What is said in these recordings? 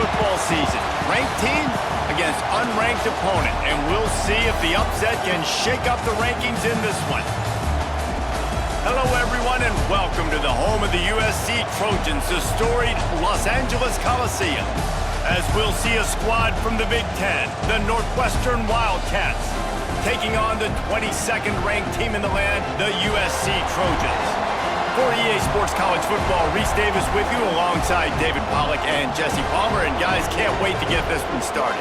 football season. Ranked team against unranked opponent, and we'll see if the upset can shake up the rankings in this one. Hello, everyone, and welcome to the home of the USC Trojans, the storied Los Angeles Coliseum, as we'll see a squad from the Big Ten, the Northwestern Wildcats, taking on the 22nd ranked team in the land, the USC Trojans. For EA Sports College Football, Reese Davis with you alongside David Pollack and Jesse Palmer, and guys, can't wait to get this one started.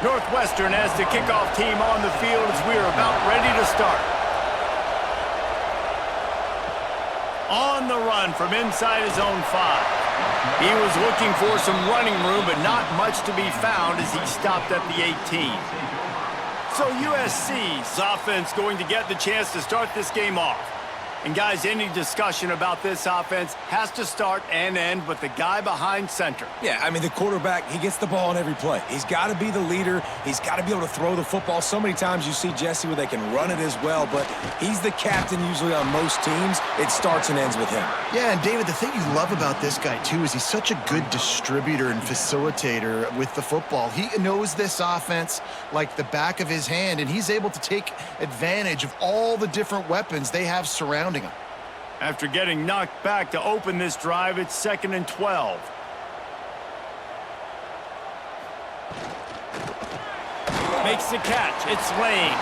Northwestern has the kickoff team on the field as we are about ready to start. On the run from inside his own 5. He was looking for some running room, but not much to be found as he stopped at the 18. So USC's offense going to get the chance to start this game off. And guys, any discussion about this offense has to start and end with the guy behind center. Yeah, I mean, the quarterback, he gets the ball on every play. He's got to be the leader. He's got to be able to throw the football. So many times you see Jesse where they can run it as well, but he's the captain usually on most teams. It starts and ends with him. Yeah, and David, the thing you love about this guy, too, is he's such a good distributor and facilitator with the football. He knows this offense like the back of his hand, and he's able to take advantage of all the different weapons they have surrounding him. After getting knocked back to open this drive, it's 2nd and 12. Makes the catch. It's Lane.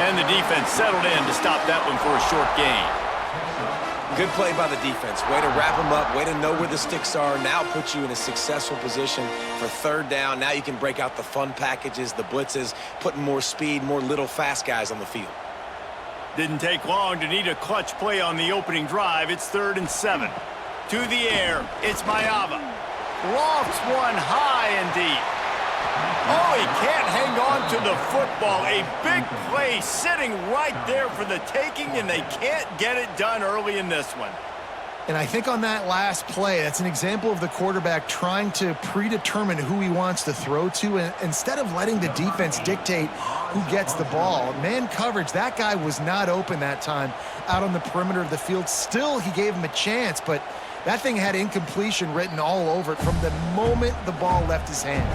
And the defense settled in to stop that one for a short gain. Good play by the defense. Way to wrap them up. Way to know where the sticks are. Now put you in a successful position for 3rd down. Now you can break out the fun packages, the blitzes, putting more speed, more little fast guys on the field. Didn't take long to need a clutch play on the opening drive. It's 3rd and 7. To the air, it's Mayava. Lofts one high and deep. Oh, he can't hang on to the football. A big play sitting right there for the taking, and they can't get it done early in this one. And I think on that last play, that's an example of the quarterback trying to predetermine who he wants to throw to, and instead of letting the defense dictate who gets the ball. Man coverage, that guy was not open that time out on the perimeter of the field. Still, he gave him a chance, but that thing had incompletion written all over it from the moment the ball left his hand.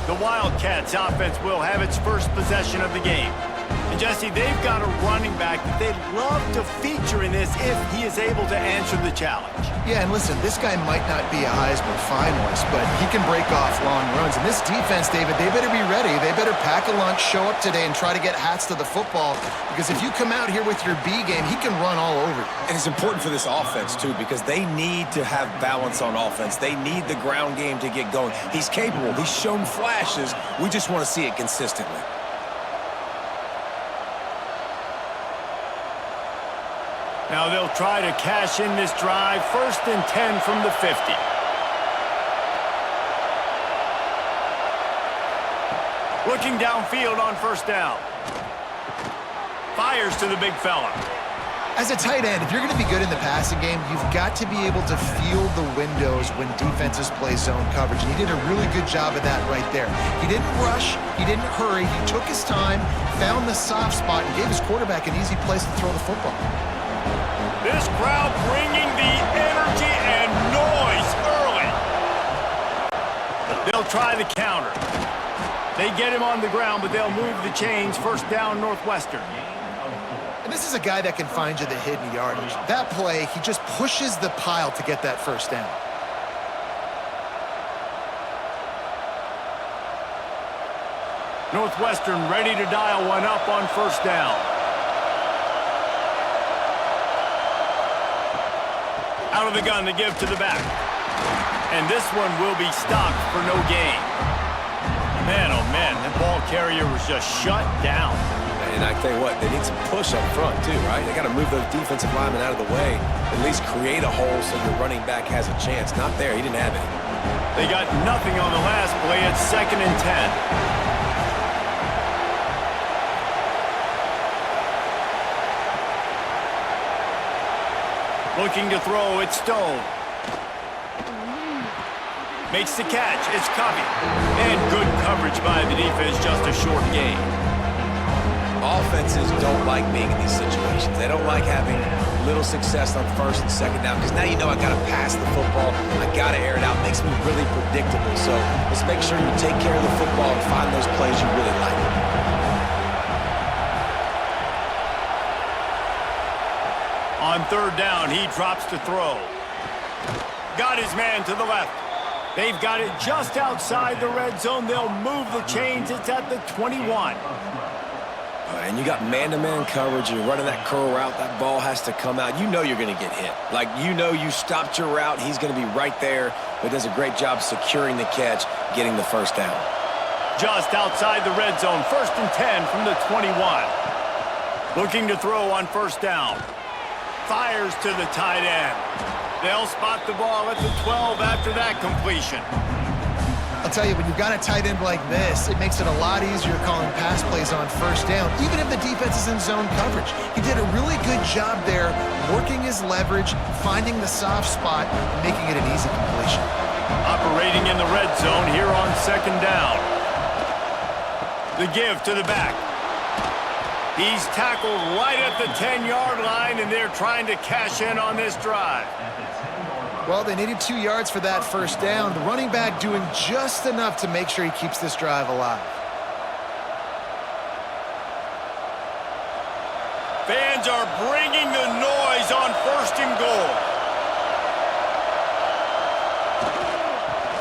The Wildcats offense will have its first possession of the game. And Jesse, they've got a running back that they'd love to feature in this if he is able to answer the challenge. Yeah, and listen, this guy might not be a Heisman finalist, but he can break off long runs. And this defense, David, they better be ready. They better pack a lunch, show up today, and try to get hats to the football. Because if you come out here with your B game, he can run all over you. And it's important for this offense, too, because they need to have balance on offense. They need the ground game to get going. He's capable. He's shown flashes. We just want to see it consistently. Now they'll try to cash in this drive. 1st and 10 from the 50. Looking downfield on 1st down. Fires to the big fella. As a tight end, if you're going to be good in the passing game, you've got to be able to feel the windows when defenses play zone coverage. And he did a really good job of that right there. He didn't rush. He didn't hurry. He took his time, found the soft spot, and gave his quarterback an easy place to throw the football. This crowd bringing the energy and noise early. They'll try the counter. They get him on the ground, but they'll move the chains. 1st down, Northwestern. And this is a guy that can find you the hidden yardage. That play, he just pushes the pile to get that 1st down. Northwestern ready to dial one up on 1st down. Out of the gun to give to the back. And this one will be stopped for no gain. Man, oh man, that ball carrier was just shut down. And I tell you what, they need some push up front too, right? They got to move those defensive linemen out of the way, at least create a hole so the running back has a chance. Not there, he didn't have any. They got nothing on the last play. It's 2nd and 10. Looking to throw, it's Stone. Makes the catch. It's Covey. And good coverage by the defense, just a short gain. Offenses don't like being in these situations. They don't like having little success on first and second down because now you know I got to pass the football. I got to air it out. It makes me really predictable. So let's make sure you take care of the football and find those plays you really like. On third down, he drops to throw. Got his man to the left. They've got it just outside the red zone. They'll move the chains. It's at the 21. And you got man-to-man coverage. You're running that curl route. That ball has to come out. You know you're going to get hit. Like, you know you stopped your route. He's going to be right there. But does a great job securing the catch, getting the first down. Just outside the red zone. 1st and 10 from the 21. Looking to throw on first down. Fires to the tight end. They'll spot the ball at the 12 after that completion. I'll tell you, when you've got a tight end like this, it makes it a lot easier calling pass plays on first down, even if the defense is in zone coverage. He did a really good job there, working his leverage, finding the soft spot, and making it an easy completion. Operating in the red zone here on second down. The give to the back. He's tackled right at the 10-yard line, and they're trying to cash in on this drive. Well, they needed 2 yards for that first down. The running back doing just enough to make sure he keeps this drive alive. Fans are bringing the noise on 1st and goal.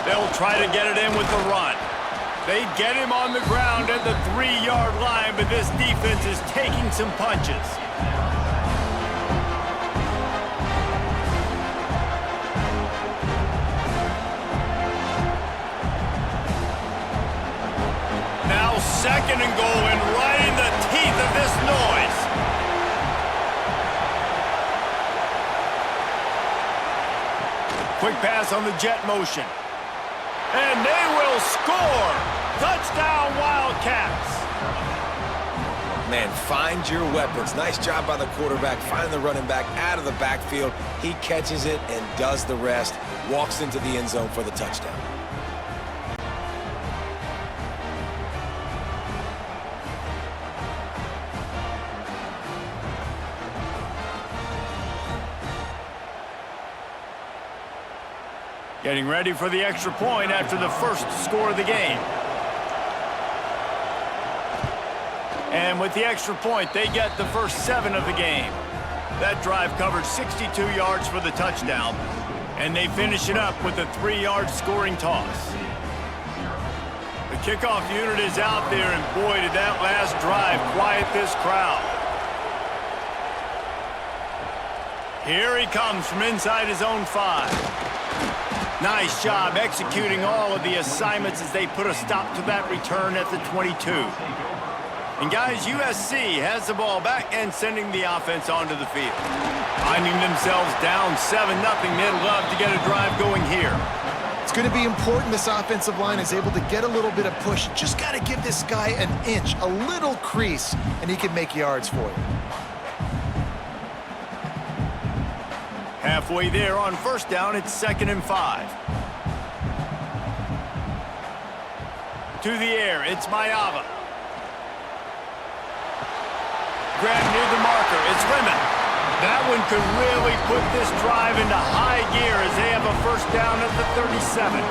They'll try to get it in with the run. They get him on the ground at the 3-yard line, but this defense is taking some punches. Now 2nd and goal, and right in the teeth of this noise. Quick pass on the jet motion. And they will score! Touchdown, Wildcats! Man, find your weapons. Nice job by the quarterback, finding the running back out of the backfield. He catches it and does the rest. Walks into the end zone for the touchdown. Getting ready for the extra point after the first score of the game. And with the extra point, they get the first 7 of the game. That drive covered 62 yards for the touchdown, and they finish it up with a 3-yard scoring toss. The kickoff unit is out there, and boy, did that last drive quiet this crowd. Here he comes from inside his own 5. Nice job executing all of the assignments as they put a stop to that return at the 22. And guys, USC has the ball back and sending the offense onto the field. Finding themselves down 7-0, they'd love to get a drive going here. It's going to be important this offensive line is able to get a little bit of push. Just got to give this guy an inch, a little crease, and he can make yards for you. Halfway there on first down, it's 2nd and 5. To the air, it's Mayava. Grabbed near the marker, it's Lemon. That one could really put this drive into high gear as they have a first down at the 37.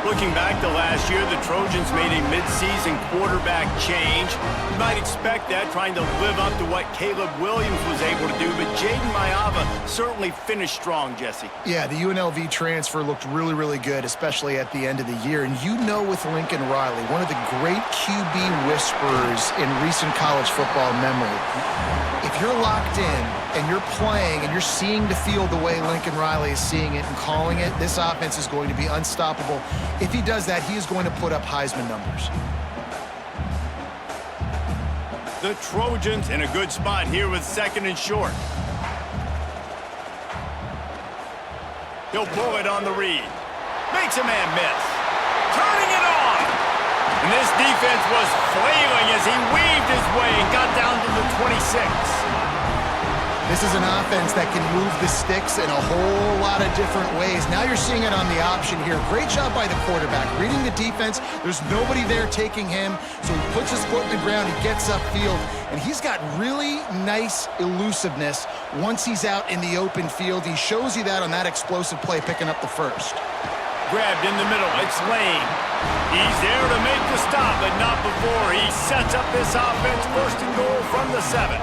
Looking back to last year, the Trojans made a midseason quarterback change. You might expect that, trying to live up to what Caleb Williams was able to do, but Jaden Mayava certainly finished strong, Jesse. Yeah, the UNLV transfer looked really, really good, especially at the end of the year. And you know with Lincoln Riley, one of the great QB whisperers in recent college football memory, if you're locked in and you're playing and you're seeing the field the way Lincoln Riley is seeing it and calling it, this offense is going to be unstoppable. If he does that, he is going to put up Heisman numbers. The Trojans in a good spot here with 2nd and short. He'll pull it on the read. Makes a man miss. Turning it on! And this defense was flailing as he weaved his way and got down to the 26. This is an offense that can move the sticks in a whole lot of different ways. Now you're seeing it on the option here. Great job by the quarterback. Reading the defense, there's nobody there taking him, so he puts his foot in the ground, he gets upfield, and he's got really nice elusiveness once he's out in the open field. He shows you that on that explosive play, picking up the first. Grabbed in the middle, it's Lane. He's there to make the stop, but not before he sets up this offense. First and goal from the 7.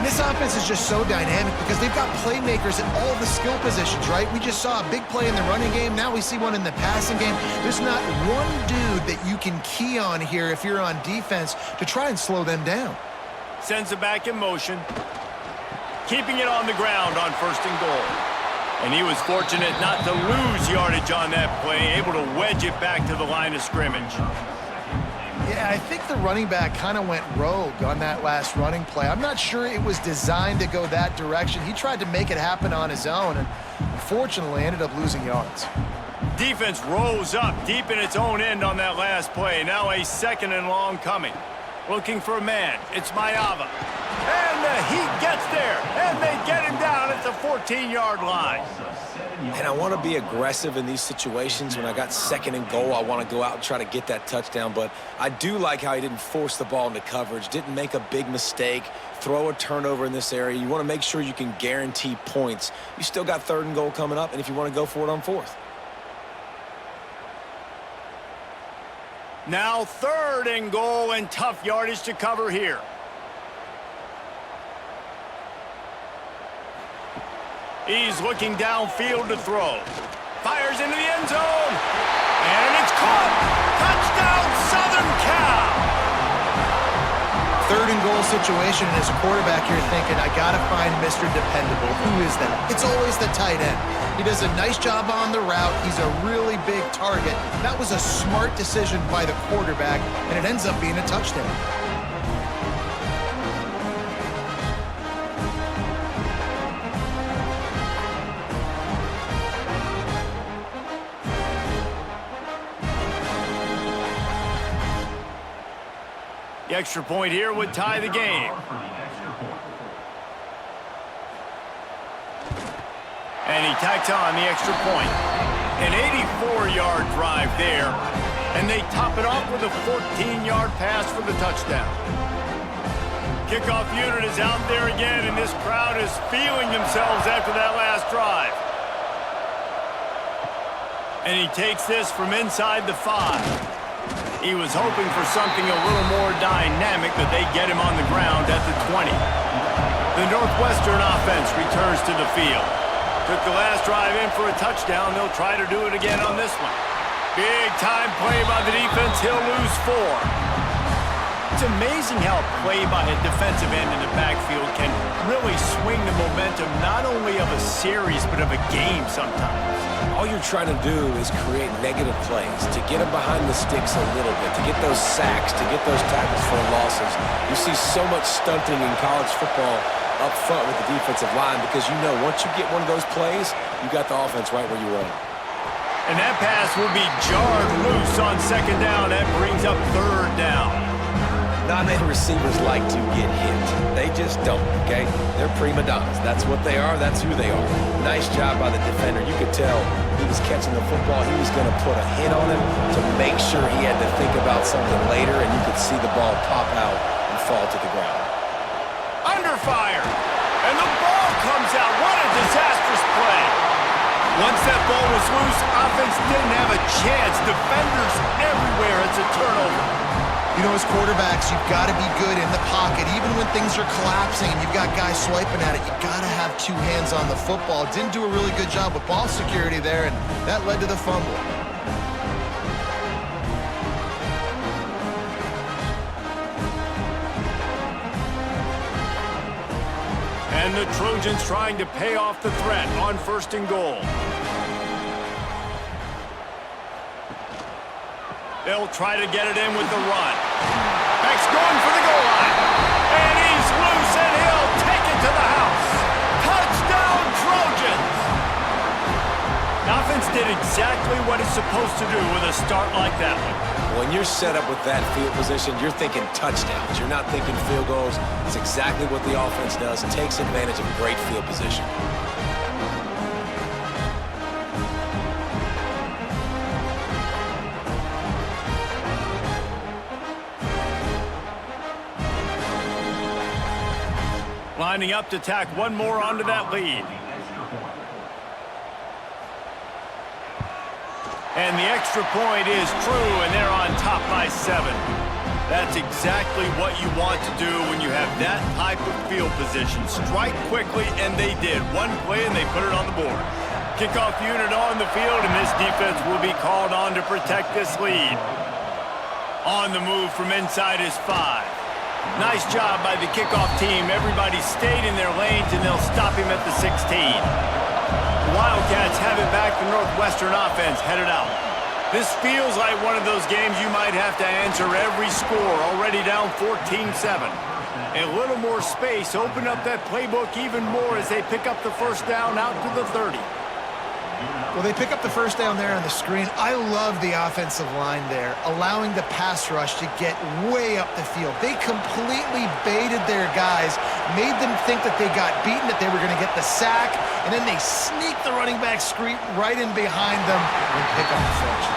This offense is just so dynamic because they've got playmakers at all the skill positions, right? We just saw a big play in the running game. Now we see one in the passing game. There's not one dude that you can key on here if you're on defense to try and slow them down. Sends it back in motion. Keeping it on the ground on first and goal. And he was fortunate not to lose yardage on that play, able to wedge it back to the line of scrimmage. Yeah, I think the running back kind of went rogue on that last running play. I'm not sure it was designed to go that direction. He tried to make it happen on his own and unfortunately ended up losing yards. Defense rolls up deep in its own end on that last play. Now a 2nd and long coming. Looking for a man. It's Mayava. And he gets there. And they get him down at the 14-yard line. And I want to be aggressive in these situations. When I got 2nd and goal, I want to go out and try to get that touchdown. But I do like how he didn't force the ball into coverage, didn't make a big mistake, throw a turnover in this area. You want to make sure you can guarantee points. You still got 3rd and goal coming up, and if you want to go for it on 4th. Now 3rd and goal and tough yardage to cover here. He's looking downfield to throw. Fires into the end zone. And it's caught. Touchdown, Southern Cal. 3rd and goal situation, and as a quarterback, you're thinking, I got to find Mr. Dependable. Who is that? It's always the tight end. He does a nice job on the route. He's a really big target. That was a smart decision by the quarterback, and it ends up being a touchdown. The extra point here would tie the game. And he tacks on the extra point. An 84-yard drive there. And they top it off with a 14-yard pass for the touchdown. Kickoff unit is out there again, and this crowd is feeling themselves after that last drive. And he takes this from inside the 5. He was hoping for something a little more dynamic, but they get him on the ground at the 20. The Northwestern offense returns to the field. Took the last drive in for a touchdown. They'll try to do it again on this one. Big time play by the defense. He'll lose 4. It's amazing how a play by a defensive end in the backfield can really swing the momentum not only of a series, but of a game sometimes. All you're trying to do is create negative plays, to get them behind the sticks a little bit, to get those sacks, to get those tackles for losses. You see so much stunting in college football up front with the defensive line because you know once you get one of those plays, you got the offense right where you want it. And that pass will be jarred loose on 2nd down. That brings up 3rd down. Not many receivers like to get hit. They just don't, okay? They're prima donnas. That's what they are. That's who they are. Nice job by the defender. You could tell he was catching the football. He was going to put a hit on him to make sure he had to think about something later, and you could see the ball pop out and fall to the ground. Under fire. And the ball comes out. What a disastrous play. Once that ball was loose, offense didn't have a chance. Defenders everywhere. It's a turnover. You know, as quarterbacks, you've got to be good in the pocket. Even when things are collapsing and you've got guys swiping at it, you've got to have 2 hands on the football. Didn't do a really good job with ball security there, and that led to the fumble. And the Trojans trying to pay off the threat on 1st and goal. They'll try to get it in with the run. Beck's going for the goal line. And he's loose, and he'll take it to the house. Touchdown, Trojans. Now offense did exactly what it's supposed to do with a start like that one. When you're set up with that field position, you're thinking touchdowns. You're not thinking field goals. It's exactly what the offense does. It takes advantage of great field position. Lining up to tack one more onto that lead. And the extra point is true, and they're on top by 7. That's exactly what you want to do when you have that type of field position. Strike quickly, and they did. One play, and they put it on the board. Kickoff unit on the field, and this defense will be called on to protect this lead. On the move from inside is 5. Nice job by the kickoff team. Everybody stayed in their lanes, and they'll stop him at the 16. Wildcats have it back. The Northwestern offense headed out. This feels like one of those games you might have to answer every score. Already down 14-7. A little more space. Open up that playbook even more as they pick up the first down out to the 30. Well, they pick up the first down there on the screen. I love the offensive line there, allowing the pass rush to get way up the field. They completely baited their guys, made them think that they got beaten, that they were going to get the sack, and then they sneak the running back screen right in behind them and pick up the first.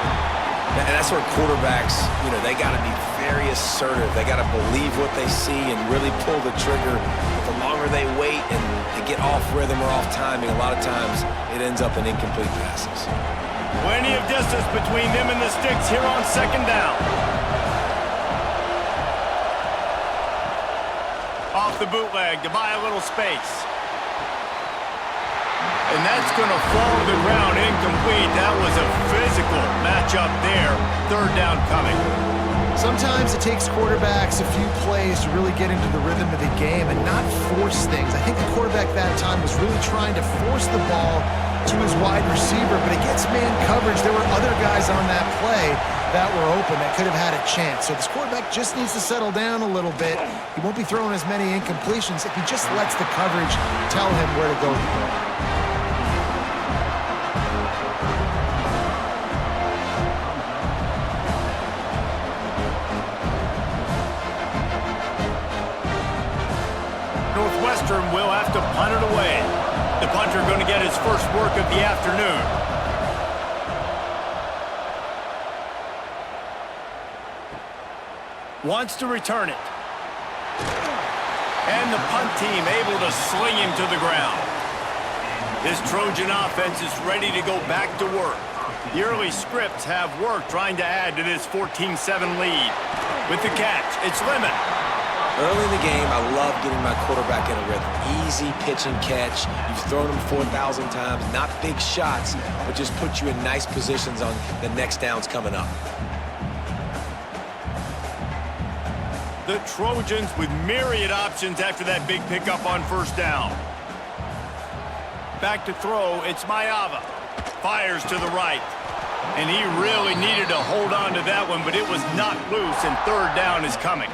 And that's where quarterbacks, they got to be very assertive. They got to believe what they see and really pull the trigger. But the longer they wait and they get off rhythm or off timing, a lot of times it ends up in incomplete passes. Plenty of distance between them and the sticks here on second down. Off the bootleg to buy a little space. And that's going to fall to the ground incomplete. That was a physical matchup there. Third down coming. Sometimes it takes quarterbacks a few plays to really get into the rhythm of the game and not force things. I think the quarterback that time was really trying to force the ball to his wide receiver, but against man coverage, there were other guys on that play that were open that could have had a chance. So this quarterback just needs to settle down a little bit. He won't be throwing as many incompletions if he just lets the coverage tell him where to go with the ball. Northwestern will have to punt it away. The punter going to get his first work of the afternoon. Wants to return it. And the punt team able to sling him to the ground. This Trojan offense is ready to go back to work. The early scripts have worked trying to add to this 14-7 lead. With the catch, it's Lemon. Early in the game, I love getting my quarterback in a rhythm. Easy pitch and catch. You've thrown them 4,000 times. Not big shots, but just put you in nice positions on the next downs coming up. The Trojans with myriad options after that big pickup on first down. Back to throw, it's Mayava. Fires to the right. And he really needed to hold on to that one, but it was knocked loose, and third down is coming.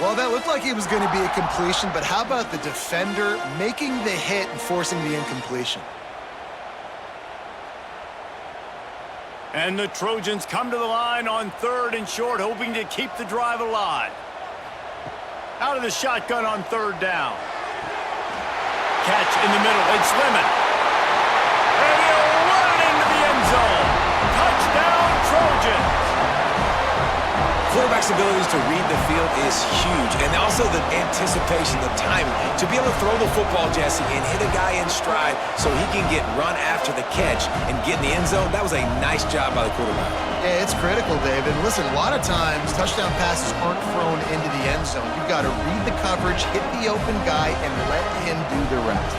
Well, that looked like it was going to be a completion, but how about the defender making the hit and forcing the incompletion? And the Trojans come to the line on third and short, hoping to keep the drive alive. Out of the shotgun on third down. Catch in the middle, it's Lemon. And he'll run it into the end zone. Touchdown, Trojans. Quarterback's abilities to read the field is huge, and also the anticipation, the timing. To be able to throw the football, Jesse, and hit a guy in stride so he can get run after the catch and get in the end zone, that was a nice job by the quarterback. Yeah, it's critical, David. Listen, a lot of times touchdown passes aren't thrown into the end zone. You've got to read the coverage, hit the open guy, and let him do the rest.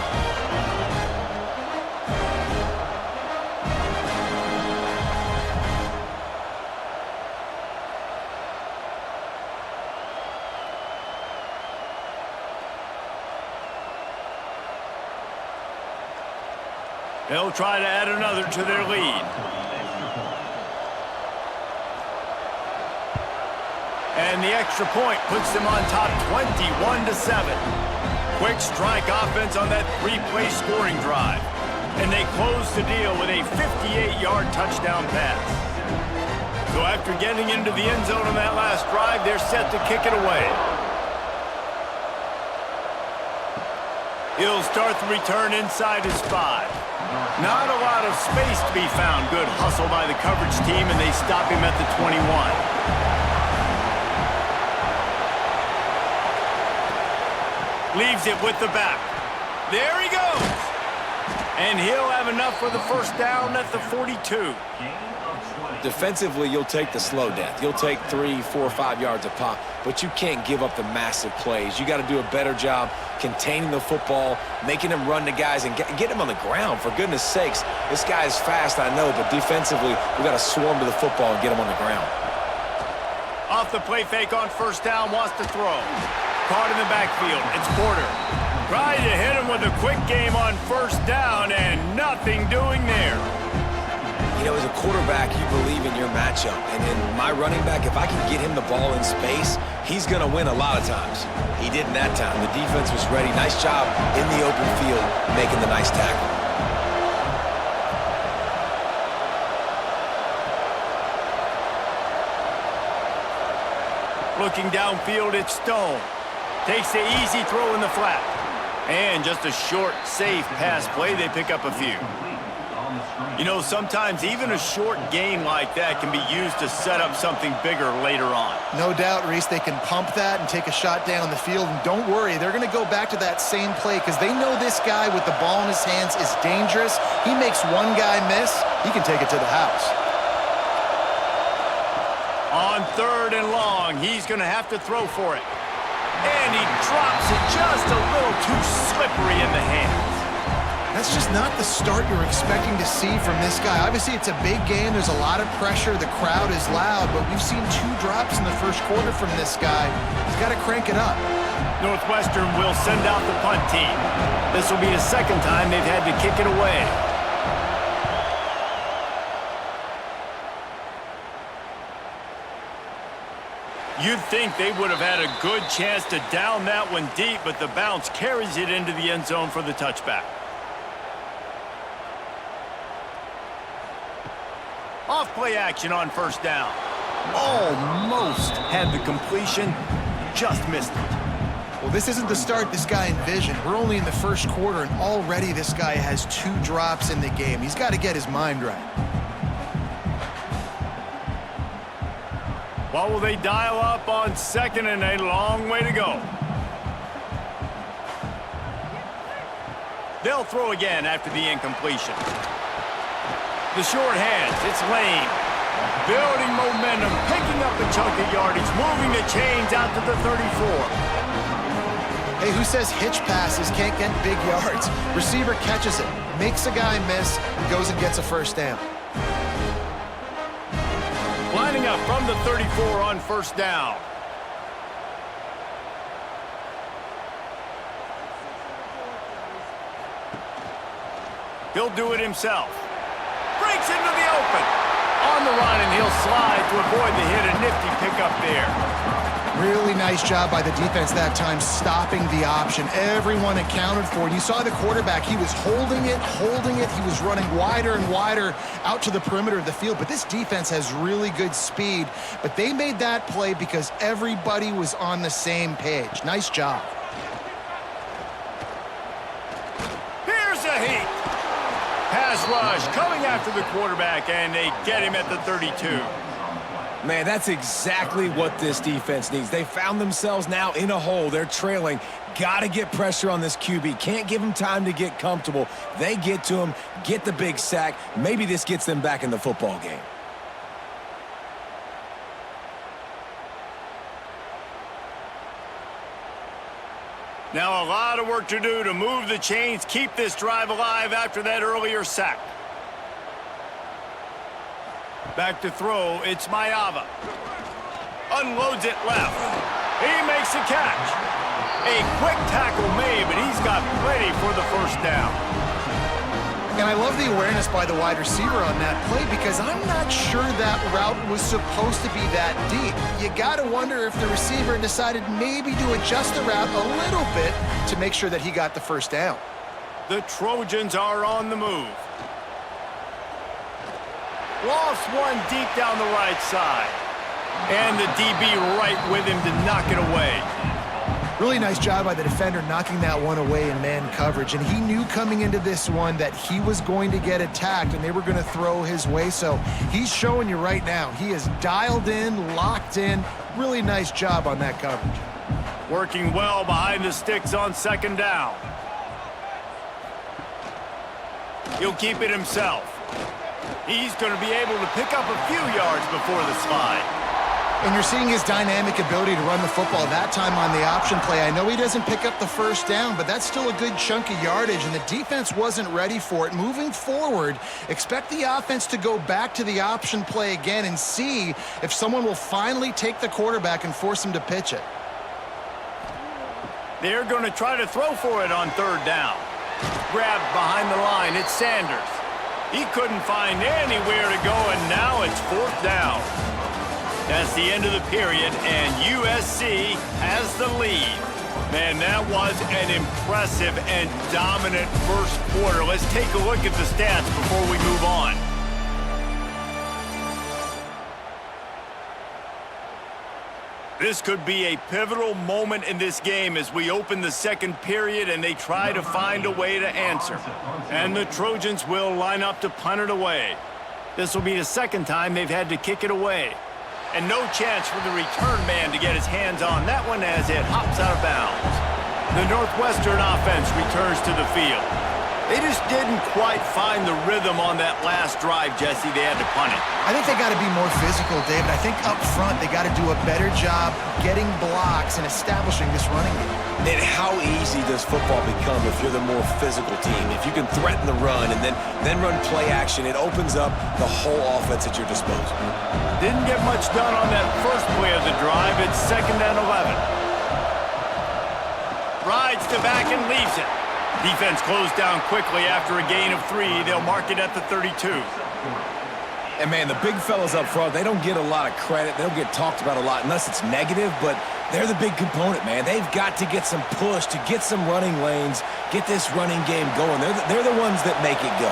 They'll try to add another to their lead. And the extra point puts them on top 21-7. Quick strike offense on that three-play scoring drive. And they close the deal with a 58-yard touchdown pass. So after getting into the end zone on that last drive, they're set to kick it away. He'll start the return inside his 5. Not a lot of space to be found. Good hustle by the coverage team, and they stop him at the 21. Leaves it with the back. There he goes. And he'll have enough for the first down at the 42. Defensively, you'll take the slow death. You'll take 3, 4, 5 yards a pop, but you can't give up the massive plays. You got to do a better job containing the football, making him run to guys, and get him on the ground. For goodness sakes, this guy is fast, I know, but defensively, we got to swarm to the football and get him on the ground. Off the play fake on first down, wants to throw. Caught in the backfield. It's Porter. Trying to hit him with a quick game on first down, and nothing doing there. You know, as a quarterback, you believe in your matchup. And in my running back, if I can get him the ball in space, he's going to win a lot of times. He didn't that time. The defense was ready. Nice job in the open field making the nice tackle. Looking downfield, it's Stone. Takes the easy throw in the flat. And just a short, safe pass play, they pick up a few. You know, sometimes even a short gain like that can be used to set up something bigger later on. No doubt, Reese, they can pump that and take a shot down the field. And don't worry, they're going to go back to that same play because they know this guy with the ball in his hands is dangerous. He makes one guy miss, he can take it to the house. On 3rd and long, he's going to have to throw for it. And he drops it just a little too slippery in the hands. That's just not the start you're expecting to see from this guy. Obviously, it's a big game. There's a lot of pressure. The crowd is loud, but we've seen 2 drops in the first quarter from this guy. He's got to crank it up. Northwestern will send out the punt team. This will be the second time they've had to kick it away. You'd think they would have had a good chance to down that one deep, but the bounce carries it into the end zone for the touchback. Off play action on first down. Almost had the completion, just missed it. Well, this isn't the start this guy envisioned. We're only in the first quarter, and already this guy has 2 drops in the game. He's got to get his mind right. What will they dial up on 2nd and a long way to go? They'll throw again after the incompletion. The short hands, it's Lane. Building momentum, picking up a chunk of yardage, moving the chains out to the 34. Hey, who says hitch passes can't get big yards? Receiver catches it, makes a guy miss, goes and gets a first down. Lining up from the 34 on first down. He'll do it himself. Breaks into the open. On the run, and he'll slide to avoid the hit. A nifty pickup there. Really nice job by the defense that time, stopping the option. Everyone accounted for it. You saw the quarterback. He was holding it. He was running wider and wider out to the perimeter of the field. But this defense has really good speed. But they made that play because everybody was on the same page. Nice job. Here's a heat. Pass rush coming after the quarterback, and they get him at the 32. Man, that's exactly what this defense needs. They found themselves now in a hole. They're trailing. Got to get pressure on this QB. Can't give him time to get comfortable. They get to him, get the big sack. Maybe this gets them back in the football game. Now a lot of work to do to move the chains, keep this drive alive after that earlier sack. Back to throw, it's Mayava. Unloads it left. He makes a catch. A quick tackle made, but he's got plenty for the first down. And I love the awareness by the wide receiver on that play because I'm not sure that route was supposed to be that deep. You got to wonder if the receiver decided maybe to adjust the route a little bit to make sure that he got the first down. The Trojans are on the move. Lost one deep down the right side. And the DB right with him to knock it away. Really nice job by the defender knocking that one away in man coverage. And he knew coming into this one that he was going to get attacked and they were going to throw his way. So he's showing you right now. He is dialed in, locked in. Really nice job on that coverage. Working well behind the sticks on second down. He'll keep it himself. He's going to be able to pick up a few yards before the slide. And you're seeing his dynamic ability to run the football that time on the option play. I know he doesn't pick up the first down, but that's still a good chunk of yardage, and the defense wasn't ready for it. Moving forward, expect the offense to go back to the option play again and see if someone will finally take the quarterback and force him to pitch it. They're going to try to throw for it on third down. Grabbed behind the line, it's Sanders. He couldn't find anywhere to go, and now it's fourth down. That's the end of the period, and USC has the lead. Man, that was an impressive and dominant first quarter. Let's take a look at the stats before we move on. This could be a pivotal moment in this game as we open the second period and they try to find a way to answer. And the Trojans will line up to punt it away. This will be the second time they've had to kick it away. And no chance for the return man to get his hands on that one as it hops out of bounds. The Northwestern offense returns to the field. They just didn't quite find the rhythm on that last drive, Jesse. They had to punt it. I think they got to be more physical, David. I think up front they got to do a better job getting blocks and establishing this running game. And how easy does football become if you're the more physical team? If you can threaten the run and then run play action, it opens up the whole offense at your disposal. Didn't get much done on that first play of the drive. It's 2nd and 11. Rides to back and leaves it. Defense closed down quickly after a gain of 3. They'll mark it at the 32. And, man, the big fellas up front, they don't get a lot of credit. They don't get talked about a lot unless it's negative, but they're the big component, man. They've got to get some push, to get some running lanes, get this running game going. They're the ones that make it go.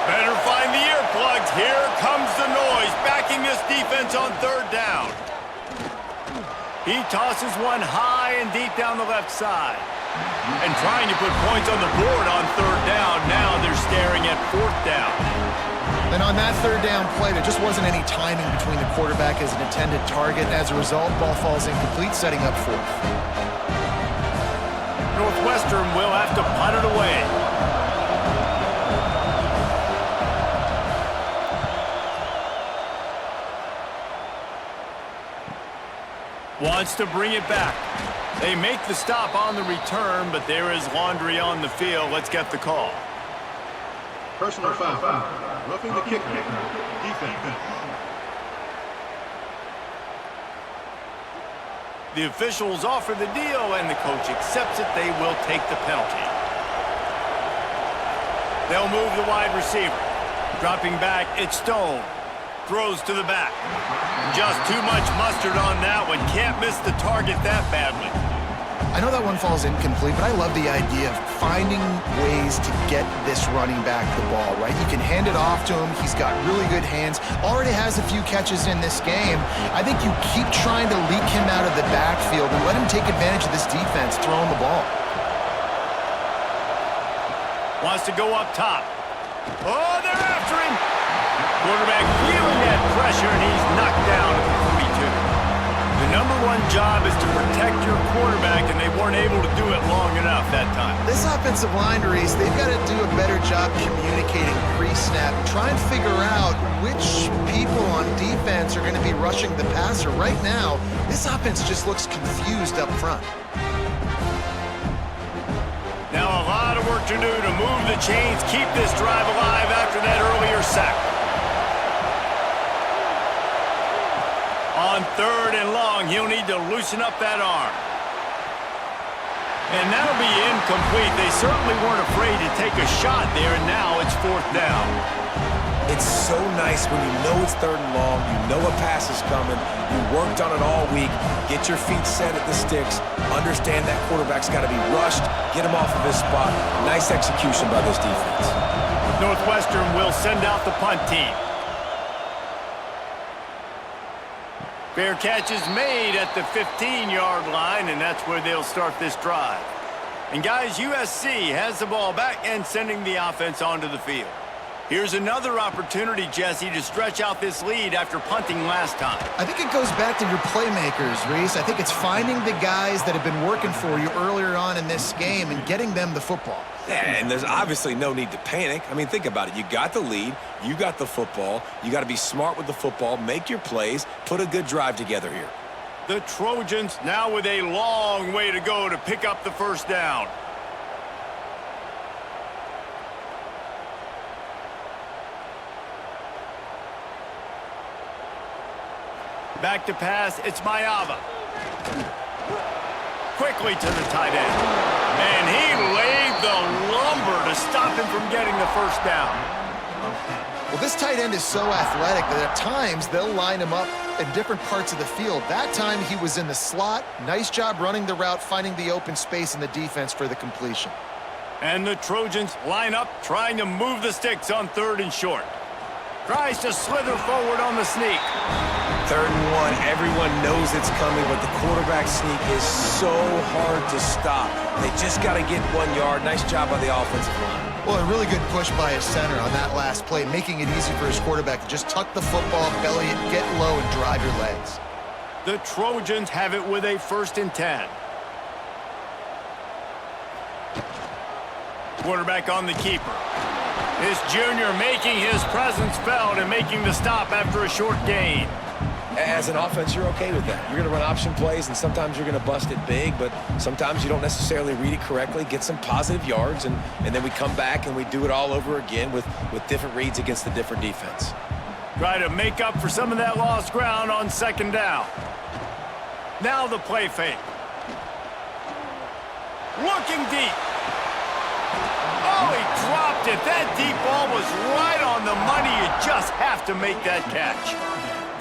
Better find the earplugs. Here comes the noise, backing this defense on third down. He tosses one high and deep down the left side. And trying to put points on the board on third down. Now they're staring at fourth down. And on that third down play, there just wasn't any timing between the quarterback as an intended target. As a result, ball falls incomplete, setting up fourth. Northwestern will have to punt it away. Wants to bring it back. They make the stop on the return, but there is laundry on the field. Let's get the call. Personal foul. Roughing the kicker. Defense. The officials offer the deal, and the coach accepts it. They will take the penalty. They'll move the wide receiver. Dropping back, it's Stone. Throws to the back. Just too much mustard on that one. Can't miss the target that badly. I know that one falls incomplete, but I love the idea of finding ways to get this running back the ball, right? You can hand it off to him. He's got really good hands. Already has a few catches in this game. I think you keep trying to leak him out of the backfield and let him take advantage of this defense throwing the ball. Wants to go up top. Oh, they're after him. Quarterback feeling that pressure, and he's knocked down at the 42. The number one job is to protect your quarterback, and they weren't able to do it long enough that time. This offensive line, Reese, they've got to do a better job communicating pre-snap. Try and figure out which people on defense are going to be rushing the passer. Right now, this offense just looks confused up front. Now a lot of work to do to move the chains, keep this drive alive after that earlier sack. On third and long, he'll need to loosen up that arm. And that'll be incomplete. They certainly weren't afraid to take a shot there, and now it's fourth down. It's so nice when you know it's 3rd and long, you know a pass is coming, you worked on it all week, get your feet set at the sticks, understand that quarterback's got to be rushed, get him off of his spot. Nice execution by this defense. Northwestern will send out the punt team. Fair catch is made at the 15-yard line, and that's where they'll start this drive. And guys, USC has the ball back and sending the offense onto the field. Here's another opportunity, Jesse, to stretch out this lead after punting last time. I think it goes back to your playmakers, Reese. I think it's finding the guys that have been working for you earlier on in this game and getting them the football. Yeah, and there's obviously no need to panic. I mean, think about it. You got the lead. You got the football. You got to be smart with the football, make your plays, put a good drive together here. The Trojans now with a long way to go to pick up the first down. Back to pass, it's Mayava. Quickly to the tight end. And he laid the lumber to stop him from getting the first down. Well, this tight end is so athletic that at times they'll line him up in different parts of the field. That time he was in the slot. Nice job running the route, finding the open space in the defense for the completion. And the Trojans line up, trying to move the sticks on 3rd and short. Tries to slither forward on the sneak. 3rd and 1, everyone knows it's coming, but the quarterback sneak is so hard to stop. They just got to get 1 yard. Nice job by the offensive line. Well, a really good push by his center on that last play, making it easy for his quarterback to just tuck the football, belly it, get low, and drive your legs. The Trojans have it with a 1st and 10. Quarterback on the keeper. This junior making his presence felt and making the stop after a short gain. As an offense, you're okay with that. You're going to run option plays, and sometimes you're going to bust it big, but sometimes you don't necessarily read it correctly, get some positive yards, and then we come back and we do it all over again with different reads against the different defense. Try to make up for some of that lost ground on 2nd down. Now the play fake. Looking deep. Oh, he dropped it. That deep ball was right on the money. You just have to make that catch.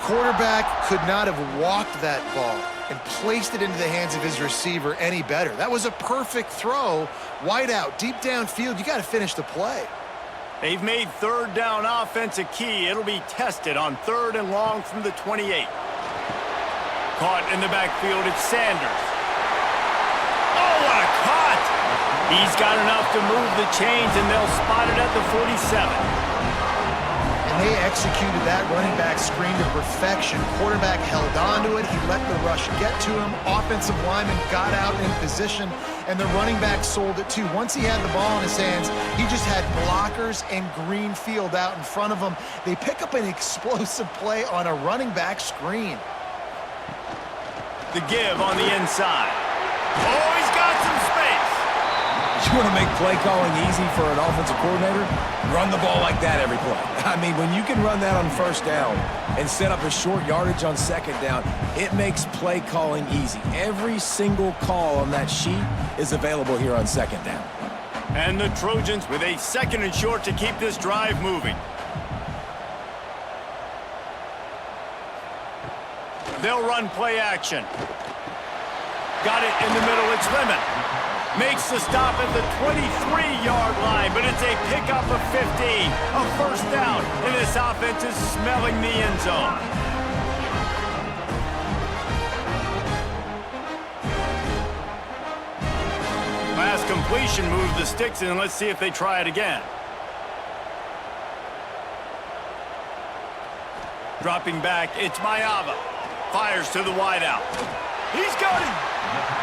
Quarterback could not have walked that ball and placed it into the hands of his receiver any better. That was a perfect throw. Wide out, deep downfield. You got to finish the play. They've made 3rd down offense a key. It'll be tested on 3rd and long from the 28. Caught in the backfield, it's Sanders. Oh, what a cut! He's got enough to move the chains, and they'll spot it at the 47. And they executed that running back screen to perfection. Quarterback held on to it. He let the rush get to him. Offensive lineman got out in position, and the running back sold it too. Once he had the ball in his hands, he just had blockers and green field out in front of him. They pick up an explosive play on a running back screen. The give on the inside. Oh, he's got some space. You want to make play calling easy for an offensive coordinator? Run the ball like that every play. I mean, when you can run that on 1st down and set up a short yardage on 2nd down, it makes play calling easy. Every single call on that sheet is available here on 2nd down. And the Trojans with a 2nd and short to keep this drive moving. They'll run play action. Got it in the middle, it's Lemon. Makes the stop at the 23-yard line, but it's a pickup of 15. A 1st down, and this offense is smelling the end zone. Last completion moved the sticks, and let's see if they try it again. Dropping back, it's Mayava. Fires to the wideout. He's got it.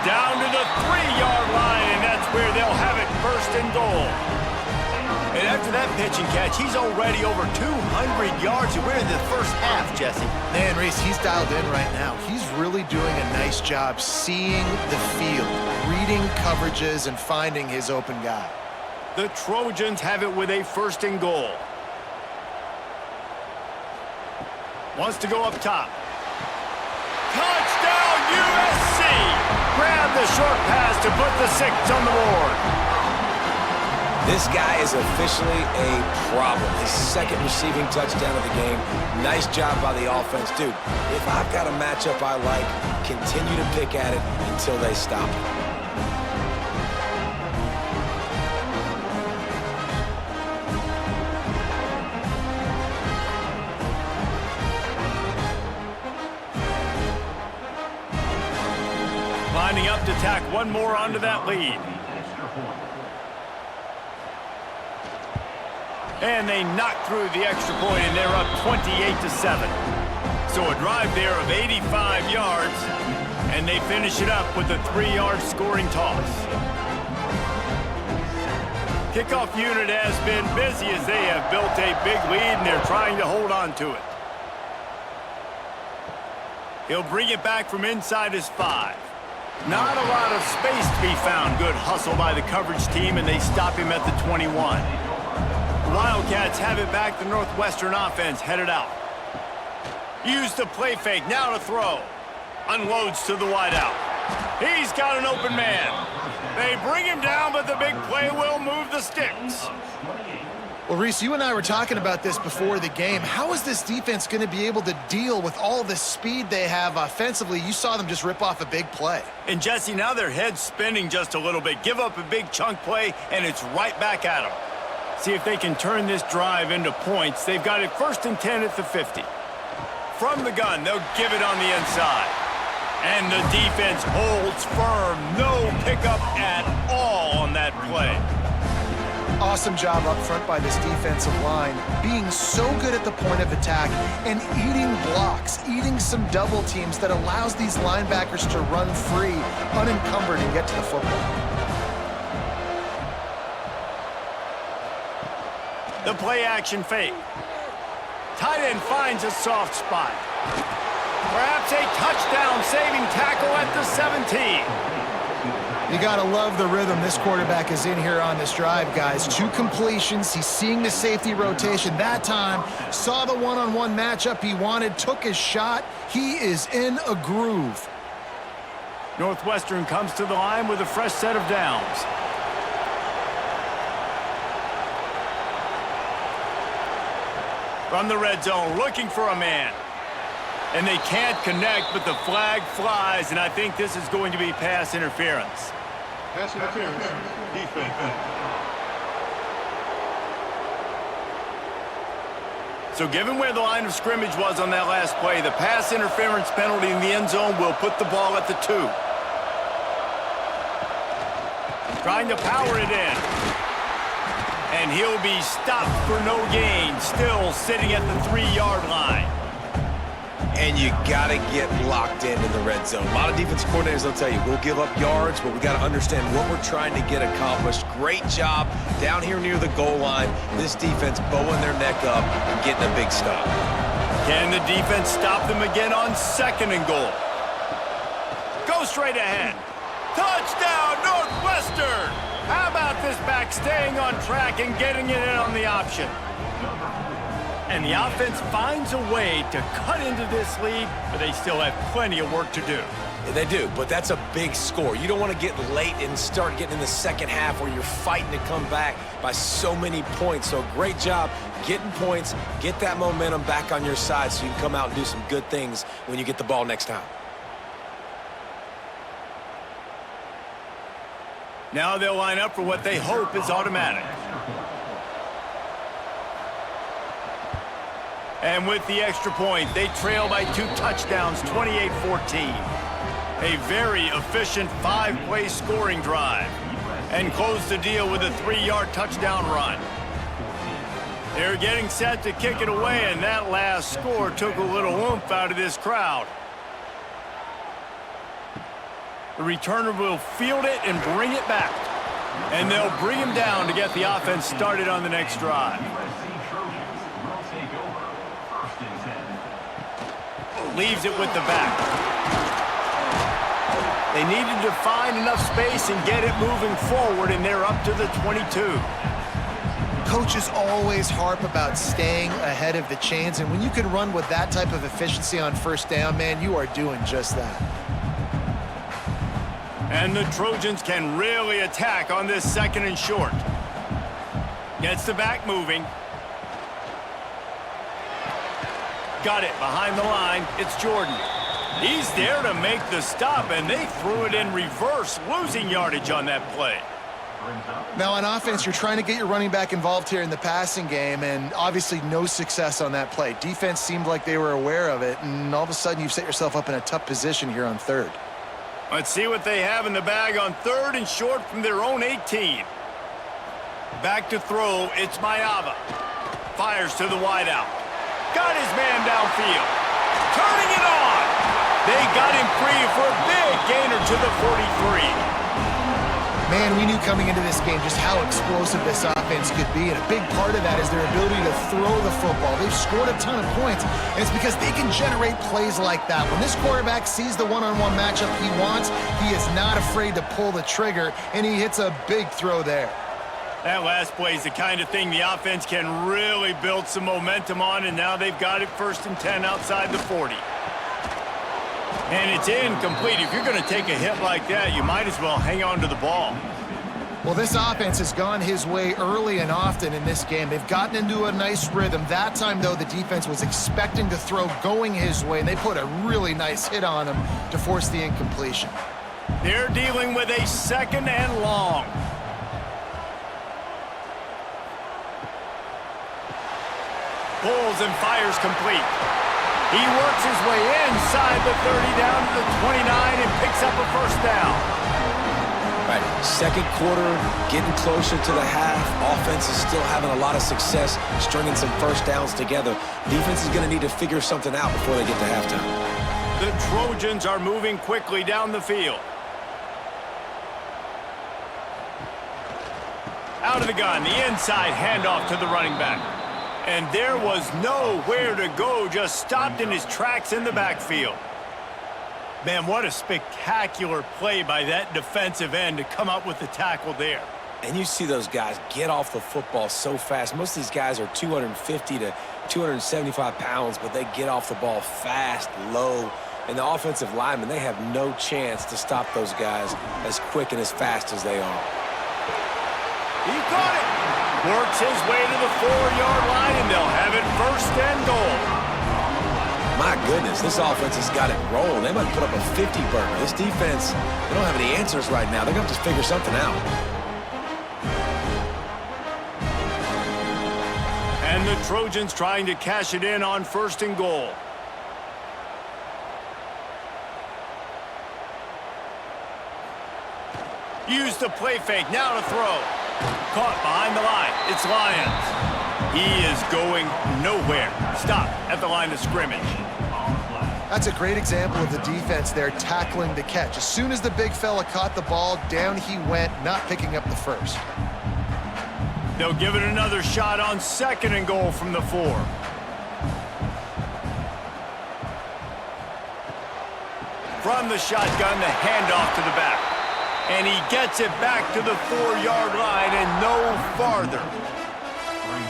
Down to the 3-yard line, and that's where they'll have it 1st and goal. And after that pitch and catch, he's already over 200 yards, and we're in the 1st half, Jesse. Man, Reese, he's dialed in right now. He's really doing a nice job seeing the field, reading coverages, and finding his open guy. The Trojans have it with a 1st and goal. Wants to go up top. Touchdown, USC! Grab the short pass to put the 6 on the board. This guy is officially a problem. His second receiving touchdown of the game. Nice job by the offense. Dude, if I've got a matchup I like, continue to pick at it until they stop it. Lining up to tack one more onto that lead. And they knock through the extra point, and they're up 28-7. So a drive there of 85 yards, and they finish it up with a 3-yard scoring toss. Kickoff unit has been busy as they have built a big lead, and they're trying to hold on to it. He'll bring it back from inside his 5. Not a lot of space to be found. Good hustle by the coverage team, and they stop him at the 21. Wildcats have it back. The Northwestern offense headed out. Use the play fake. Now to throw. Unloads to the wideout. He's got an open man. They bring him down, but the big play will move the sticks. Well, Reese, you and I were talking about this before the game. How is this defense going to be able to deal with all the speed they have offensively? You saw them just rip off a big play. And, Jesse, now their head's spinning just a little bit. Give up a big chunk play, and it's right back at them. See if they can turn this drive into points. They've got it 1st and 10 at the 50. From the gun, they'll give it on the inside. And the defense holds firm. No pickup at all on that play. Awesome job up front by this defensive line, being so good at the point of attack and eating blocks, eating some double teams that allows these linebackers to run free, unencumbered, and get to the football. The play action fake. Tight end finds a soft spot. Perhaps a touchdown saving tackle at the 17. You got to love the rhythm this quarterback is in here on this drive, guys. 2 completions. He's seeing the safety rotation that time. Saw the one-on-one matchup he wanted. Took his shot. He is in a groove. Northwestern comes to the line with a fresh set of downs. From the red zone, looking for a man. And they can't connect, but the flag flies, and I think this is going to be pass interference. Pass interference, defense. So given where the line of scrimmage was on that last play, the pass interference penalty in the end zone will put the ball at the 2. Trying to power it in. And he'll be stopped for no gain, still sitting at the 3-yard line. And you got to get locked in the red zone. A lot of defense coordinators will tell you, we'll give up yards, but we got to understand what we're trying to get accomplished. Great job down here near the goal line. This defense bowing their neck up and getting a big stop. Can the defense stop them again on 2nd and goal? Go straight ahead. Touchdown, Northwestern! How about this back staying on track and getting it in on the option? And the offense finds a way to cut into this lead, but they still have plenty of work to do. They do, but that's a big score. You don't want to get late and start getting in the second half where you're fighting to come back by so many points. So great job getting points, get that momentum back on your side so you can come out and do some good things when you get the ball next time. Now they'll line up for what they hope is automatic. And with the extra point, they trail by 2 touchdowns, 28-14. A very efficient 5-play scoring drive. And close the deal with a 3-yard touchdown run. They're getting set to kick it away, and that last score took a little oomph out of this crowd. The returner will field it and bring it back. And they'll bring him down to get the offense started on the next drive. Leaves it with the back. They needed to find enough space and get it moving forward, and they're up to the 22. Coaches always harp about staying ahead of the chains, and when you can run with that type of efficiency on 1st down, man, you are doing just that. And the Trojans can really attack on this 2nd and short. Gets the back moving. Got it behind the line. It's Jordan. He's there to make the stop, and they threw it in reverse, losing yardage on that play. Now on offense, you're trying to get your running back involved here in the passing game, and obviously no success on that play. Defense seemed like they were aware of it, and all of a sudden you've set yourself up in a tough position here on third. Let's see what they have in the bag on third and short from their own 18. Back to throw, it's Mayava. Fires to the wideout. Got his man downfield. Turning it on. They got him free for a big gainer to the 43. Man, we knew coming into this game just how explosive this offense could be, and a big part of that is their ability to throw the football. They've scored a ton of points, and it's because they can generate plays like that. When this quarterback sees the one-on-one matchup he wants, he is not afraid to pull the trigger, and he hits a big throw there. That last play is the kind of thing the offense can really build some momentum on, and now they've got it 1st and 10 outside the 40. And it's incomplete. If you're going to take a hit like that, you might as well hang on to the ball. Well, this offense has gone his way early and often in this game. They've gotten into a nice rhythm. That time, though, the defense was expecting to throw going his way, and they put a really nice hit on him to force the incompletion. They're dealing with a 2nd and long. Pulls and fires complete. He works his way inside the 30 down to the 29 and picks up a 1st down. Right, 2nd quarter, getting closer to the half. Offense is still having a lot of success stringing some 1st downs together. Defense is going to need to figure something out before they get to halftime. The Trojans are moving quickly down the field. Out of the gun, the inside handoff to the running back. And there was nowhere to go, just stopped in his tracks in the backfield. Man, what a spectacular play by that defensive end to come up with the tackle there. And you see those guys get off the football so fast. Most of these guys are 250 to 275 pounds, but they get off the ball fast, low. And the offensive linemen, they have no chance to stop those guys as quick and as fast as they are. He caught it. Works his way to the 4-yard line, and they'll have it 1st and goal. My goodness, this offense has got it rolling. They might put up a 50-burger. This defense, they don't have any answers right now. They're going to have to figure something out. And the Trojans trying to cash it in on 1st and goal. Use the play fake, now to throw. Caught behind the line. It's Lyons. He is going nowhere. Stop at the line of scrimmage. That's a great example of the defense there tackling the catch. As soon as the big fella caught the ball, down he went, not picking up the 1st. They'll give it another shot on 2nd and goal from the 4. From the shotgun, the handoff to the back. And he gets it back to the 4-yard line and no farther.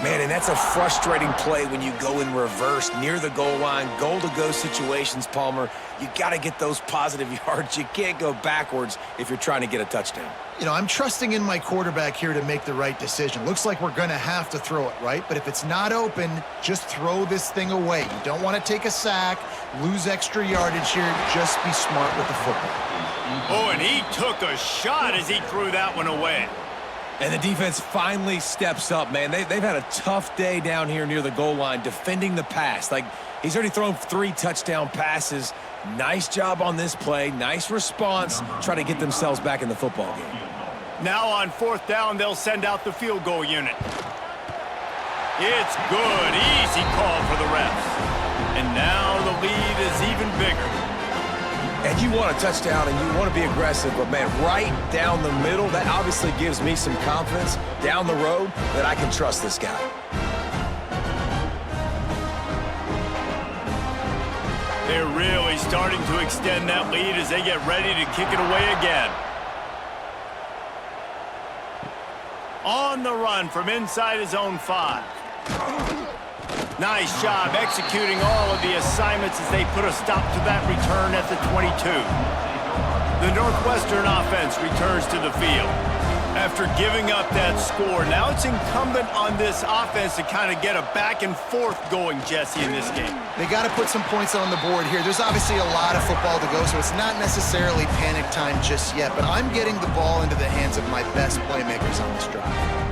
Man, and that's a frustrating play when you go in reverse near the goal line. Goal-to-go situations, Palmer. You got to get those positive yards. You can't go backwards if you're trying to get a touchdown. You know, I'm trusting in my quarterback here to make the right decision. Looks like we're going to have to throw it, right? But if it's not open, just throw this thing away. You don't want to take a sack, lose extra yardage here. Just be smart with the football. Oh, and he took a shot as he threw that one away. And the defense finally steps up, man. They've had a tough day down here near the goal line defending the pass. Like, he's already thrown 3 touchdown passes. Nice job on this play. Nice response. Try to get themselves back in the football game. Now on 4th down, they'll send out the field goal unit. It's good. Easy call for the refs. And now the lead is even bigger. And you want a touchdown and you want to be aggressive, but, man, right down the middle, that obviously gives me some confidence down the road that I can trust this guy. They're really starting to extend that lead as they get ready to kick it away again. On the run from inside his own 5. Nice job executing all of the assignments as they put a stop to that return at the 22. The Northwestern offense returns to the field. After giving up that score, now it's incumbent on this offense to kind of get a back and forth going, Jesse, in this game. They got to put some points on the board here. There's obviously a lot of football to go, so it's not necessarily panic time just yet, but I'm getting the ball into the hands of my best playmakers on this drive.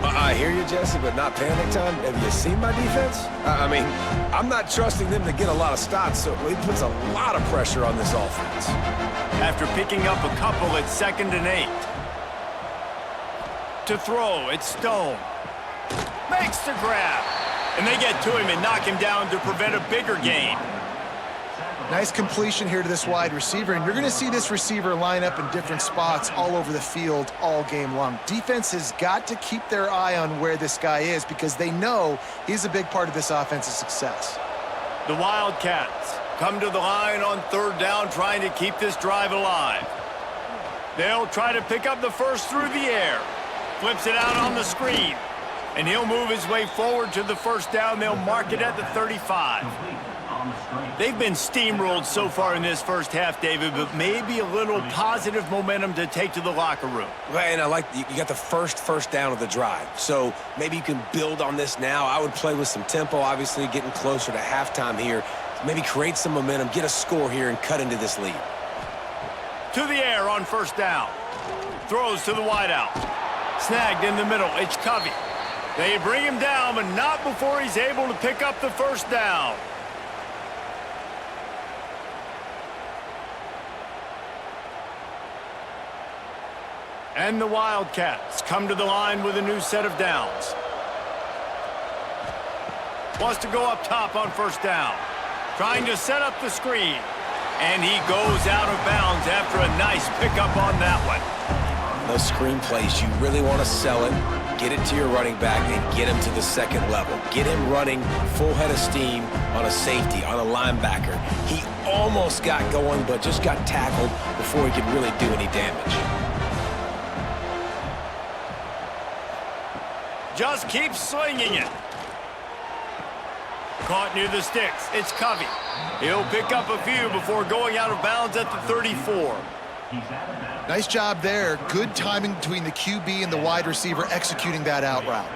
I hear you, Jesse, but not panic time. Have you seen my defense? I mean, I'm not trusting them to get a lot of stops, so it puts a lot of pressure on this offense. After picking up a couple, it's 2nd and 8. To throw, it's Stone. Makes the grab. And they get to him and knock him down to prevent a bigger gain. Nice completion here to this wide receiver, and you're going to see this receiver line up in different spots all over the field all game long. Defense has got to keep their eye on where this guy is because they know he's a big part of this offense's success. The Wildcats come to the line on 3rd down, trying to keep this drive alive. They'll try to pick up the first through the air. Flips it out on the screen. And he'll move his way forward to the 1st down. They'll mark it at the 35. They've been steamrolled so far in this first half, David, but maybe a little positive momentum to take to the locker room. And I like you got the first down of the drive, so maybe you can build on this now. I would play with some tempo, obviously getting closer to halftime here. Maybe create some momentum, get a score here, and cut into this lead. To the air on 1st down. Throws to the wideout. Snagged in the middle. It's Covey. They bring him down, but not before he's able to pick up the 1st down. And the Wildcats come to the line with a new set of downs. Wants to go up top on 1st down. Trying to set up the screen. And he goes out of bounds after a nice pickup on that one. Those screen plays, you really want to sell it, get it to your running back, and get him to the 2nd level. Get him running full head of steam on a safety, on a linebacker. He almost got going, but just got tackled before he could really do any damage. Just keeps slinging it. Caught near the sticks. It's Covey. He'll pick up a few before going out of bounds at the 34. Nice job there. Good timing between the QB and the wide receiver executing that out route.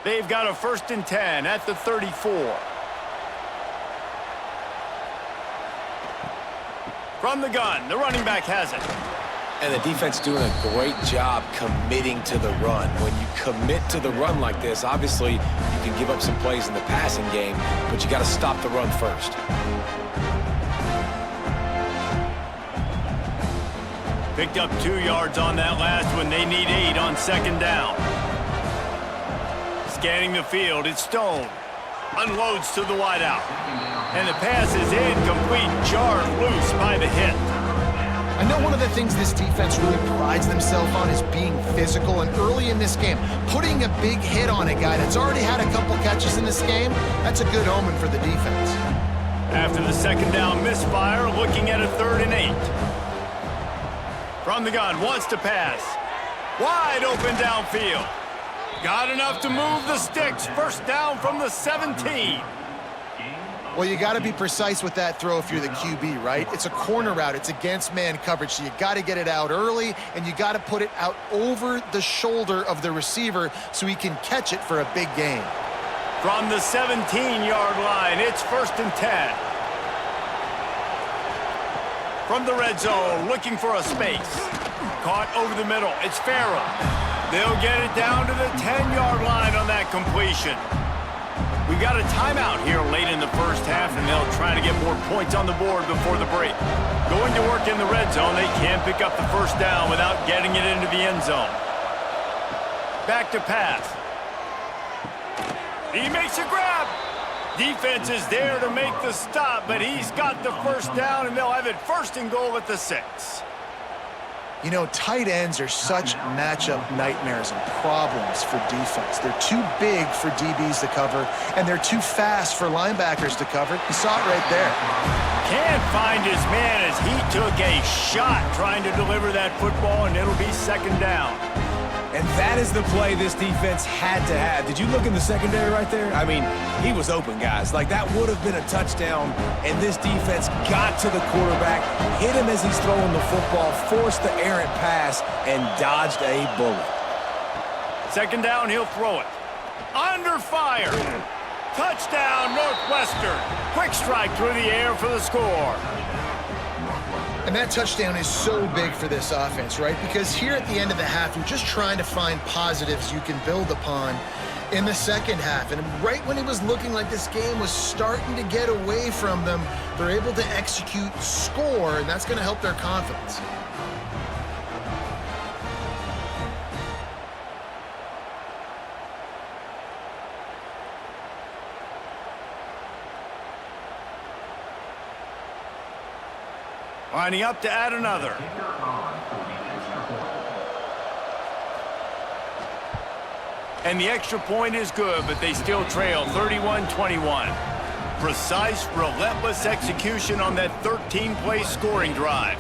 They've got a 1st and 10 at the 34. From the gun, the running back has it. And the defense doing a great job committing to the run. When you commit to the run like this, obviously you can give up some plays in the passing game, but you got to stop the run first. Picked up 2 yards on that last one. They need 8 on 2nd down. Scanning the field, it's Stone. Unloads to the wideout. And the pass is incomplete, jarred loose by the hit. I know one of the things this defense really prides themselves on is being physical, and early in this game, putting a big hit on a guy that's already had a couple catches in this game, that's a good omen for the defense. After the 2nd down misfire, looking at a 3rd and 8. From the gun, wants to pass. Wide open downfield. Got enough to move the sticks. 1st down from the 17. Well, you got to be precise with that throw if you're the QB, right? It's a corner route. It's against man coverage, so you got to get it out early, and you got to put it out over the shoulder of the receiver so he can catch it for a big gain. From the 17-yard line, it's 1st and 10. From the red zone, looking for a space. Caught over the middle. It's Farrell. They'll get it down to the 10-yard line on that completion. We've got a timeout here late in the first half, and they'll try to get more points on the board before the break. Going to work in the red zone, they can't pick up the 1st down without getting it into the end zone. Back to pass. He makes a grab. Defense is there to make the stop, but he's got the 1st down, and they'll have it 1st and goal at the 6. You know, tight ends are such matchup nightmares and problems for defense. They're too big for DBs to cover, and they're too fast for linebackers to cover. You saw it right there. Can't find his man as he took a shot trying to deliver that football, and it'll be 2nd down. And that is the play this defense had to have. Did you look in the secondary right there? I mean, he was open, guys. Like, that would have been a touchdown, and this defense got to the quarterback, hit him as he's throwing the football, forced the errant pass, and dodged a bullet. Second down, he'll throw it. Under fire. Touchdown, Northwestern. Quick strike through the air for the score. And that touchdown is so big for this offense, right? Because here at the end of the half, you're just trying to find positives you can build upon in the second half. And right when it was looking like this game was starting to get away from them, they're able to execute, score, and that's going to help their confidence. Lining up to add another. And the extra point is good, but they still trail 31-21. Precise, relentless execution on that 13-play scoring drive.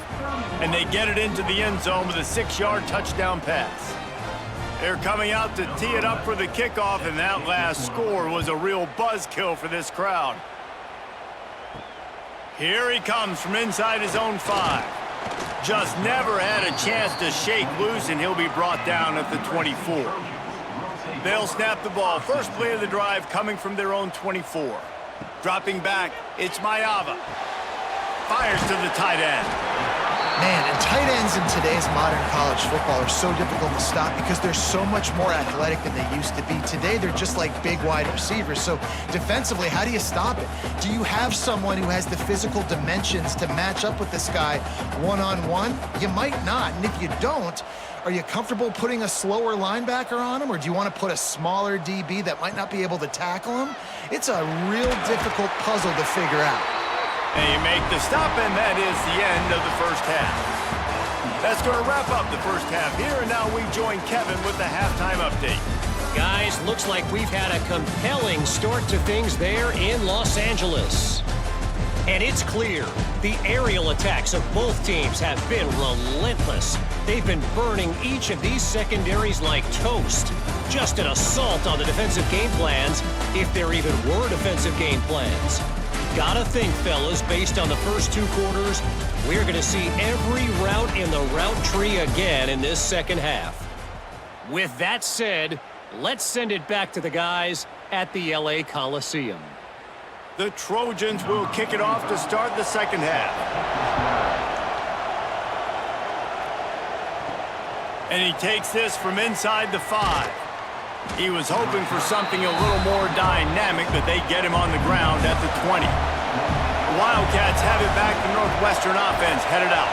And they get it into the end zone with a 6-yard touchdown pass. They're coming out to tee it up for the kickoff, and that last score was a real buzzkill for this crowd. Here he comes from inside his own 5. Just never had a chance to shake loose, and he'll be brought down at the 24. They'll snap the ball. First play of the drive coming from their own 24. Dropping back, it's Mayava. Fires to the tight end. Man, and tight ends in today's modern college football are so difficult to stop because they're so much more athletic than they used to be. Today, they're just like big wide receivers. So defensively, how do you stop it? Do you have someone who has the physical dimensions to match up with this guy one-on-one? You might not. And if you don't, are you comfortable putting a slower linebacker on him, or do you want to put a smaller DB that might not be able to tackle him? It's a real difficult puzzle to figure out. And you make the stop, and that is the end of the first half. That's going to wrap up the first half here, and now we join Kevin with the halftime update. Guys, looks like we've had a compelling start to things there in Los Angeles. And it's clear, the aerial attacks of both teams have been relentless. They've been burning each of these secondaries like toast. Just an assault on the defensive game plans, if there even were defensive game plans. Gotta think, fellas, based on the first 2 quarters, we're going to see every route in the route tree again in this second half. With that said, let's send it back to the guys at the LA Coliseum. The Trojans will kick it off to start the second half. And he takes this from inside the 5. He was hoping for something a little more dynamic, but they get him on the ground at the 20. The Wildcats have it back. The Northwestern offense headed out.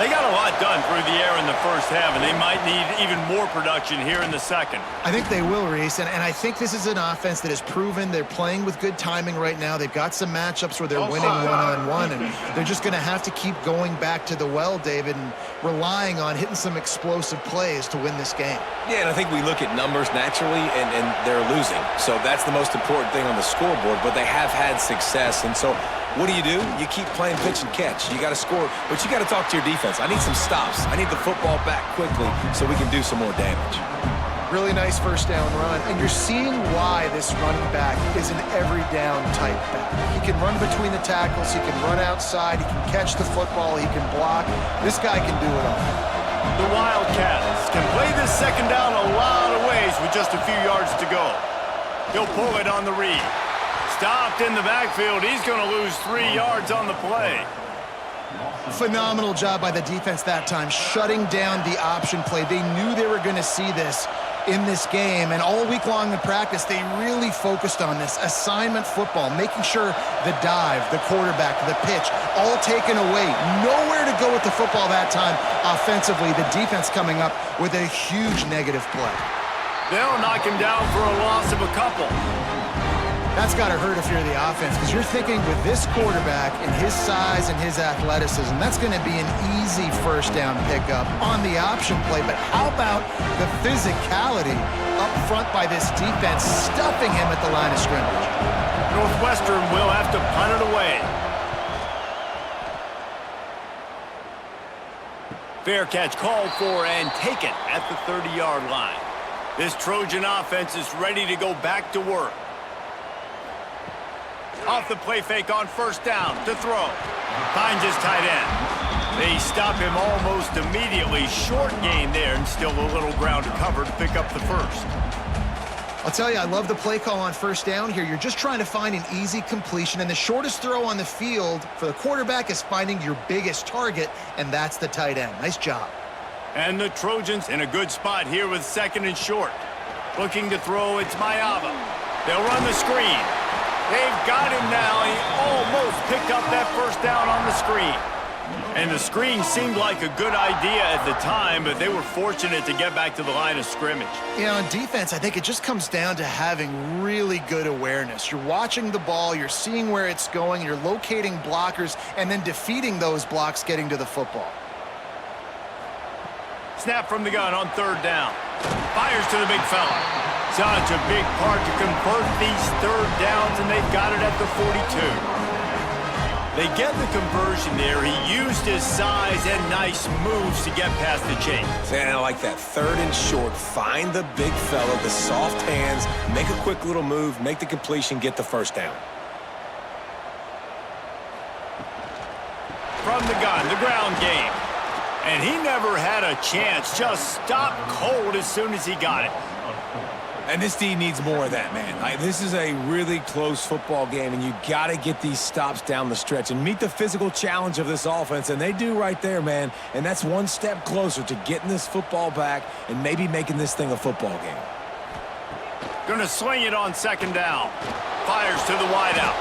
They got a lot done through the air in the first half, and they might need even more production here in the second. I think they will, Reese, and I think this is an offense that has proven they're playing with good timing right now. They've got some matchups where they're winning one-on-one, and they're just going to have to keep going back to the well, David, and relying on hitting some explosive plays to win this game. Yeah, and I think we look at numbers naturally, and they're losing. So that's the most important thing on the scoreboard, but they have had success. And so what do? You keep playing pitch and catch. You got to score, but you got to talk to your defense. I need some stops. I need the football back quickly so we can do some more damage. Really nice first down run, and you're seeing why this running back is an every down type back. He can run between the tackles, he can run outside, he can catch the football, he can block. This guy can do it all. The Wildcats can play this second down a lot of ways with just a few yards to go. He'll pull it on the read. Stopped in the backfield. He's going to lose 3 yards on the play. Phenomenal job by the defense that time, shutting down the option play. They knew they were going to see this in this game, and all week long in practice, they really focused on this assignment football, making sure the dive, the quarterback, the pitch, all taken away. Nowhere to go with the football that time offensively. The defense coming up with a huge negative play. They'll knock him down for a loss of a couple. That's got to hurt if you're the offense, because you're thinking with this quarterback and his size and his athleticism, that's going to be an easy first down pickup on the option play. But how about the physicality up front by this defense, stuffing him at the line of scrimmage? Northwestern will have to punt it away. Fair catch called for and taken at the 30-yard line. This Trojan offense is ready to go back to work. Off the play fake on first down to throw. Finds his tight end. They stop him almost immediately. Short gain there and still a little ground to cover to pick up the first. I'll tell you, I love the play call on first down here. You're just trying to find an easy completion, and the shortest throw on the field for the quarterback is finding your biggest target, and that's the tight end. Nice job. And the Trojans in a good spot here with second and short. Looking to throw, it's Mayava. They'll run the screen. They've got him now. He almost picked up that first down on the screen. And the screen seemed like a good idea at the time, but they were fortunate to get back to the line of scrimmage. You know, on defense, I think it just comes down to having really good awareness. You're watching the ball, you're seeing where it's going, you're locating blockers, and then defeating those blocks getting to the football. Snap from the gun on third down. Fires to the big fella. Such a big part to convert these third downs, and they've got it at the 42. They get the conversion there. He used his size and nice moves to get past the chain. And I like that. Third and short. Find the big fella, the soft hands, make a quick little move, make the completion, get the first down. From the gun, the ground game. And he never had a chance. Just stopped cold as soon as he got it. And this D needs more of that, man. This is a really close football game, and you got to get these stops down the stretch and meet the physical challenge of this offense, and they do right there, man. And that's one step closer to getting this football back and maybe making this thing a football game. Gonna swing it on second down. Fires to the wideout.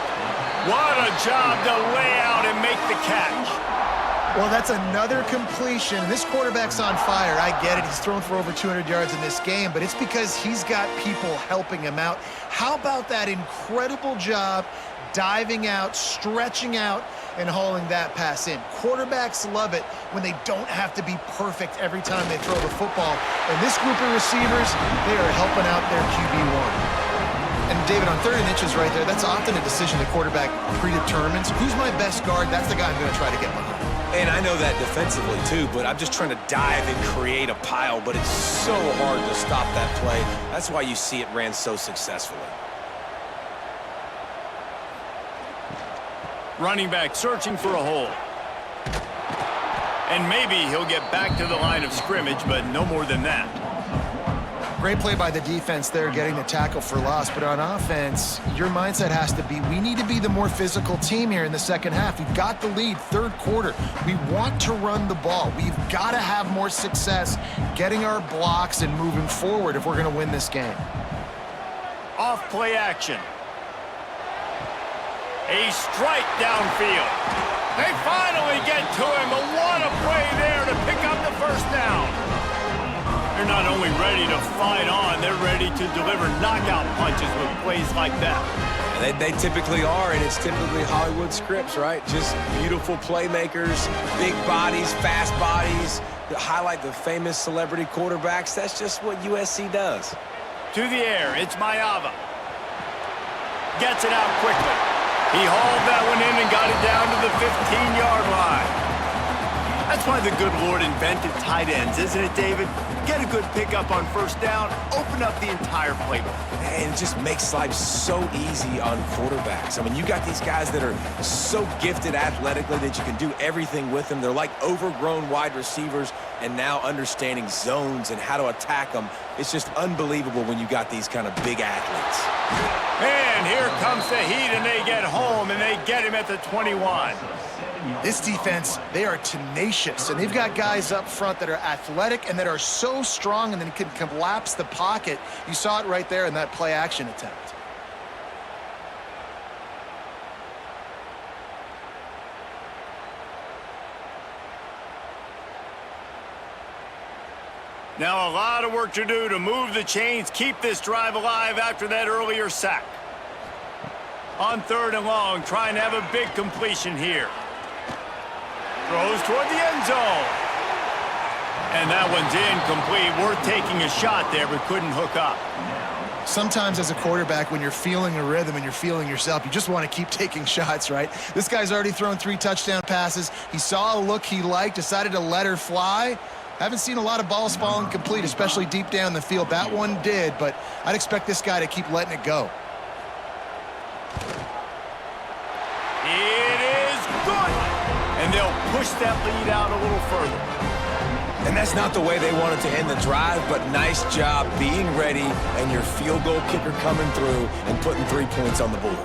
What a job to lay out and make the catch. Well, that's another completion. This quarterback's on fire. I get it. He's thrown for over 200 yards in this game, but it's because he's got people helping him out. How about that incredible job diving out, stretching out, and hauling that pass in? Quarterbacks love it when they don't have to be perfect every time they throw the football. And this group of receivers, they are helping out their QB1. And David, on third and inches right there, that's often a decision the quarterback predetermines. Who's my best guard? That's the guy I'm going to try to get behind. And I know that defensively, too, but I'm just trying to dive and create a pile, but it's so hard to stop that play. That's why you see it ran so successfully. Running back searching for a hole. And maybe he'll get back to the line of scrimmage, but no more than that. Great play by the defense there, getting the tackle for loss. But on offense, your mindset has to be, we need to be the more physical team here in the second half. We've got the lead, third quarter. We want to run the ball. We've got to have more success getting our blocks and moving forward if we're going to win this game. Off play action. A strike downfield. They finally get to him, but what a play there to pick up the first down. They're not only ready to fight on, they're ready to deliver knockout punches with plays like that. They typically are, and it's typically Hollywood scripts, right? Just beautiful playmakers, big bodies, fast bodies, that highlight the famous celebrity quarterbacks. That's just what USC does. To the air, it's Mayava. Gets it out quickly. He hauled that one in and got it down to the 15-yard line. That's why the good Lord invented tight ends, isn't it, David? Get a good pickup on first down, open up the entire playbook. And it just makes life so easy on quarterbacks. I mean, you got these guys that are so gifted athletically that you can do everything with them. They're like overgrown wide receivers, and now understanding zones and how to attack them. It's just unbelievable when you got these kind of big athletes. And here comes the heat, and they get home, and they get him at the 21. This defense, they are tenacious, and they've got guys up front that are athletic and that are so strong and then can collapse the pocket. You saw it right there in that play action attempt. Now a lot of work to do to move the chains, keep this drive alive after that earlier sack. On third and long, trying to have a big completion here. Throws toward the end zone. And that one's incomplete. Worth taking a shot there, but couldn't hook up. Sometimes as a quarterback, when you're feeling a rhythm and you're feeling yourself, you just want to keep taking shots, right? This guy's already thrown 3 touchdown passes. He saw a look he liked, decided to let her fly. Haven't seen a lot of balls falling complete, especially deep down the field. That one did, but I'd expect this guy to keep letting it go. It is good! And they'll push that lead out a little further. And that's not the way they wanted to end the drive, but nice job being ready and your field goal kicker coming through and putting 3 points on the board.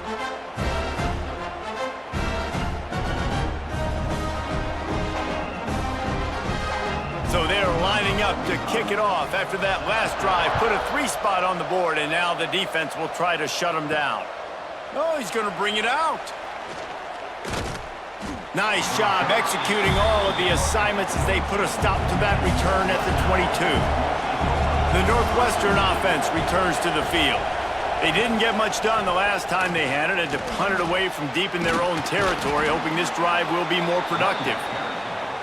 So they're lining up to kick it off after that last drive. Put a 3 spot on the board, and now the defense will try to shut them down. Oh, he's going to bring it out. Nice job executing all of the assignments as they put a stop to that return at the 22. The Northwestern offense returns to the field. They didn't get much done the last time they had it, and to punt it away from deep in their own territory, hoping this drive will be more productive.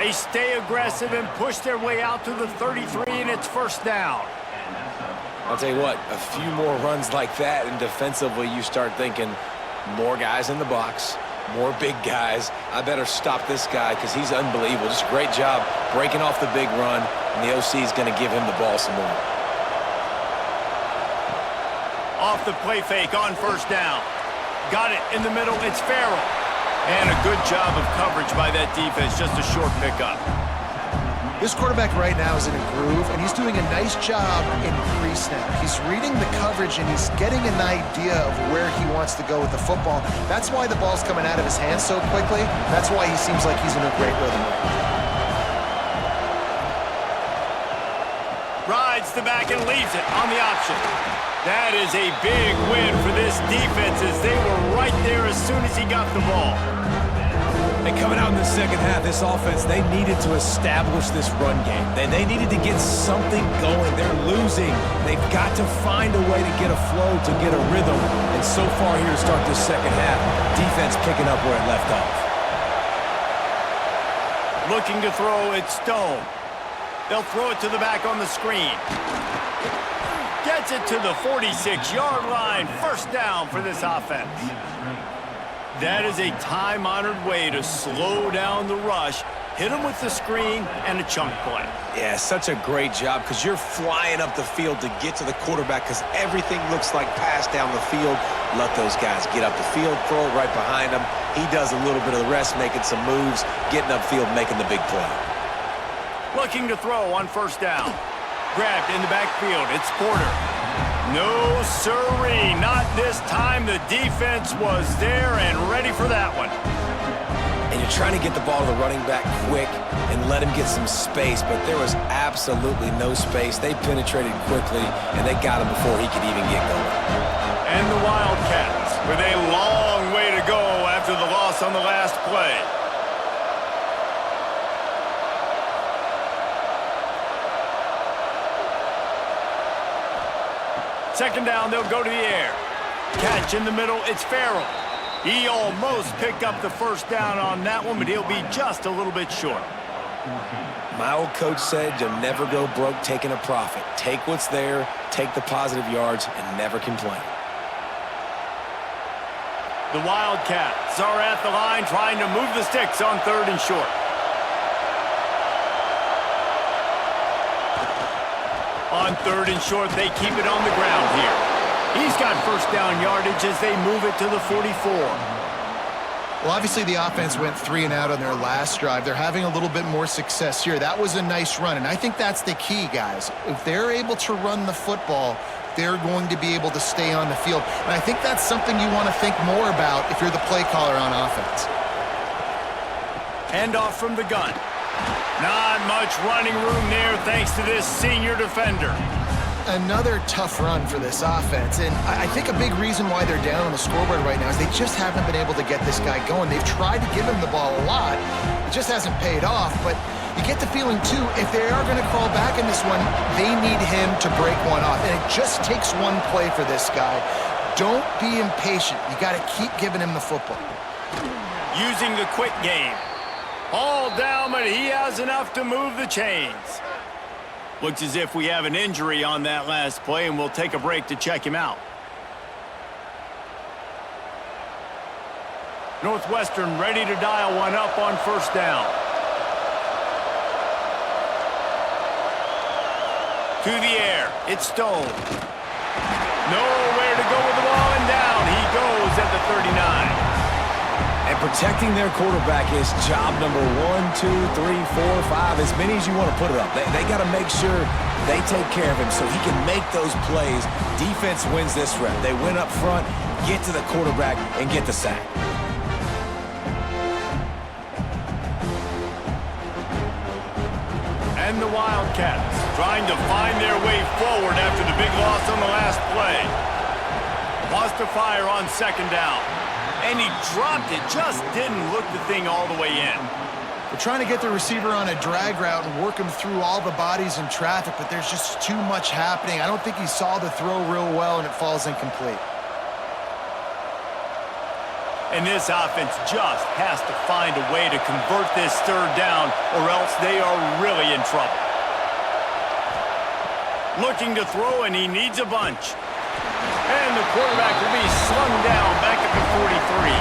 They stay aggressive and push their way out to the 33, and it's first down. I'll tell you what, a few more runs like that, and defensively you start thinking more guys in the box, more big guys. I better stop this guy because he's unbelievable. Just a great job breaking off the big run, and the OC is going to give him the ball some more. Off the play fake on first down. Got it in the middle. It's Farrell. And a good job of coverage by that defense. Just a short pickup. This quarterback right now is in a groove, and he's doing a nice job in pre-snap. He's reading the coverage, and he's getting an idea of where he wants to go with the football. That's why the ball's coming out of his hands so quickly. That's why he seems like he's in a great rhythm right now. Rides the back and leaves it on the option. That is a big win for this defense as they were right there as soon as he got the ball. And coming out in the second half, this offense, they needed to establish this run game. They needed to get something going. They're losing. They've got to find a way to get a flow, to get a rhythm. And so far here to start this second half, defense picking up where it left off. Looking to throw, it's Stone. They'll throw it to the back on the screen. Gets it to the 46-yard line. First down for this offense. That is a time-honored way to slow down the rush, hit them with the screen, and a chunk play. Yeah, such a great job because you're flying up the field to get to the quarterback because everything looks like pass down the field. Let those guys get up the field, throw it right behind him. He does a little bit of the rest, making some moves, getting upfield, making the big play. Looking to throw on first down. Grabbed in the backfield. It's Porter. No siree, not this time. The defense was there and ready for that one. And you're trying to get the ball to the running back quick and let him get some space, but there was absolutely no space. They penetrated quickly, and they got him before he could even get going. And the Wildcats with a long way to go after the loss on the last play. Second down, they'll go to the air. Catch in the middle, it's Farrell. He almost picked up the first down on that one, but he'll be just a little bit short. My old coach said you'll never go broke taking a profit. Take what's there, take the positive yards, and never complain. The Wildcats are at the line trying to move the sticks on third and short. On third and short, they keep it on the ground here. He's got first down yardage as they move it to the 44. Well, obviously the offense went 3 and out on their last drive. They're having a little bit more success here. That was a nice run, and I think that's the key, guys. If they're able to run the football, they're going to be able to stay on the field. And I think that's something you want to think more about if you're the play caller on offense. Handoff from the gun. Not much running room there thanks to this senior defender. Another tough run for this offense, and I think a big reason why they're down on the scoreboard right now is they just haven't been able to get this guy going. They've tried to give him the ball a lot. It just hasn't paid off, but you get the feeling, too, if they are going to crawl back in this one, they need him to break one off, and it just takes one play for this guy. Don't be impatient. You got to keep giving him the football. Using the quick game. All down, but he has enough to move the chains. Looks as if we have an injury on that last play, and we'll take a break to check him out. Northwestern ready to dial one up on first down. To the air. It's Stone. Nowhere to go with the ball, and down he goes at the 39. And protecting their quarterback is job number 1, 2, 3, 4, 5, as many as you want to put it up. They got to make sure they take care of him so he can make those plays. Defense wins this rep. They win up front, get to the quarterback, and get the sack. And the Wildcats trying to find their way forward after the big loss on the last play. Lost to fire on second down. And he dropped it, just didn't look the thing all the way in. We're trying to get the receiver on a drag route and work him through all the bodies in traffic, but there's just too much happening. I don't think he saw the throw real well, and it falls incomplete. And this offense just has to find a way to convert this third down, or else they are really in trouble. Looking to throw, and he needs a bunch. And the quarterback will be slung down back at the 43.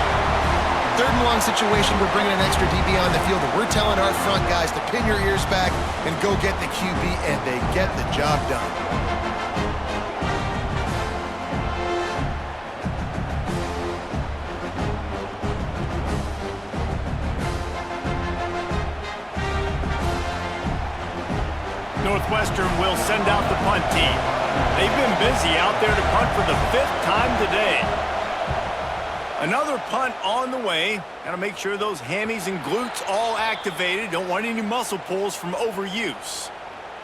Third and long situation, we're bringing an extra DB on the field, and we're telling our front guys to pin your ears back and go get the QB, and they get the job done. Northwestern will send out the punt team. They've been busy out there to punt for the 5th time today. Another punt on the way. Got to make sure those hammies and glutes all activated. Don't want any muscle pulls from overuse.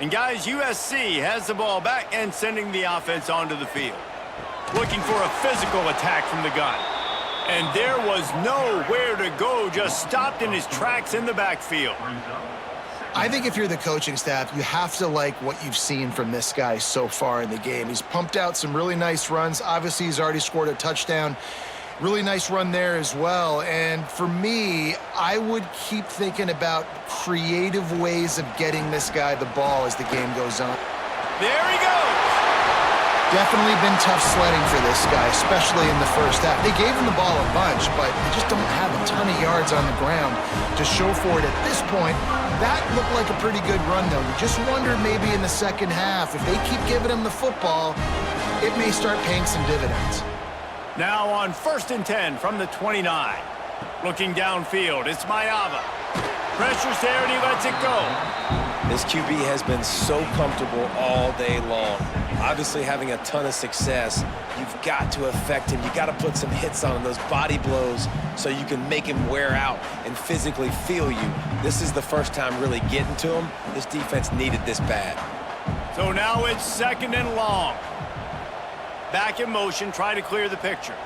And guys, USC has the ball back and sending the offense onto the field. Looking for a physical attack from the gun. And there was nowhere to go, just stopped in his tracks in the backfield. I think if you're the coaching staff, you have to like what you've seen from this guy so far in the game. He's pumped out some really nice runs. Obviously, he's already scored a touchdown. Really nice run there as well. And for me, I would keep thinking about creative ways of getting this guy the ball as the game goes on. There he goes. Definitely been tough sledding for this guy, especially in the first half. They gave him the ball a bunch, but they just don't have a ton of yards on the ground to show for it at this point. That looked like a pretty good run, though. You just wonder maybe in the second half, if they keep giving him the football, it may start paying some dividends. Now on 1st and 10 from the 29. Looking downfield, it's Mayava. Pressure's there and he lets it go. This QB has been so comfortable all day long. Obviously having a ton of success. You've got to affect him. You got to put some hits on him, those body blows, so you can make him wear out and physically feel you. This is the first time really getting to him. This defense needed this bad. So now it's 2nd and long. Back in motion, try to clear the picture.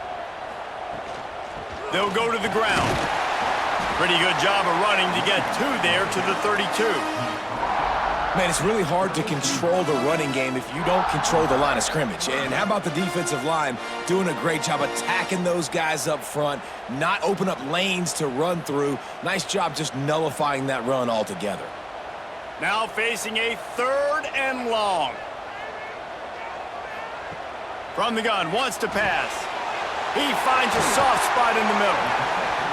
They'll go to the ground. Pretty good job of running to get 2 there to the 32. Man, it's really hard to control the running game if you don't control the line of scrimmage. And how about the defensive line doing a great job attacking those guys up front, not open up lanes to run through. Nice job just nullifying that run altogether. Now facing a 3rd and long. From the gun, wants to pass. He finds a soft spot in the middle.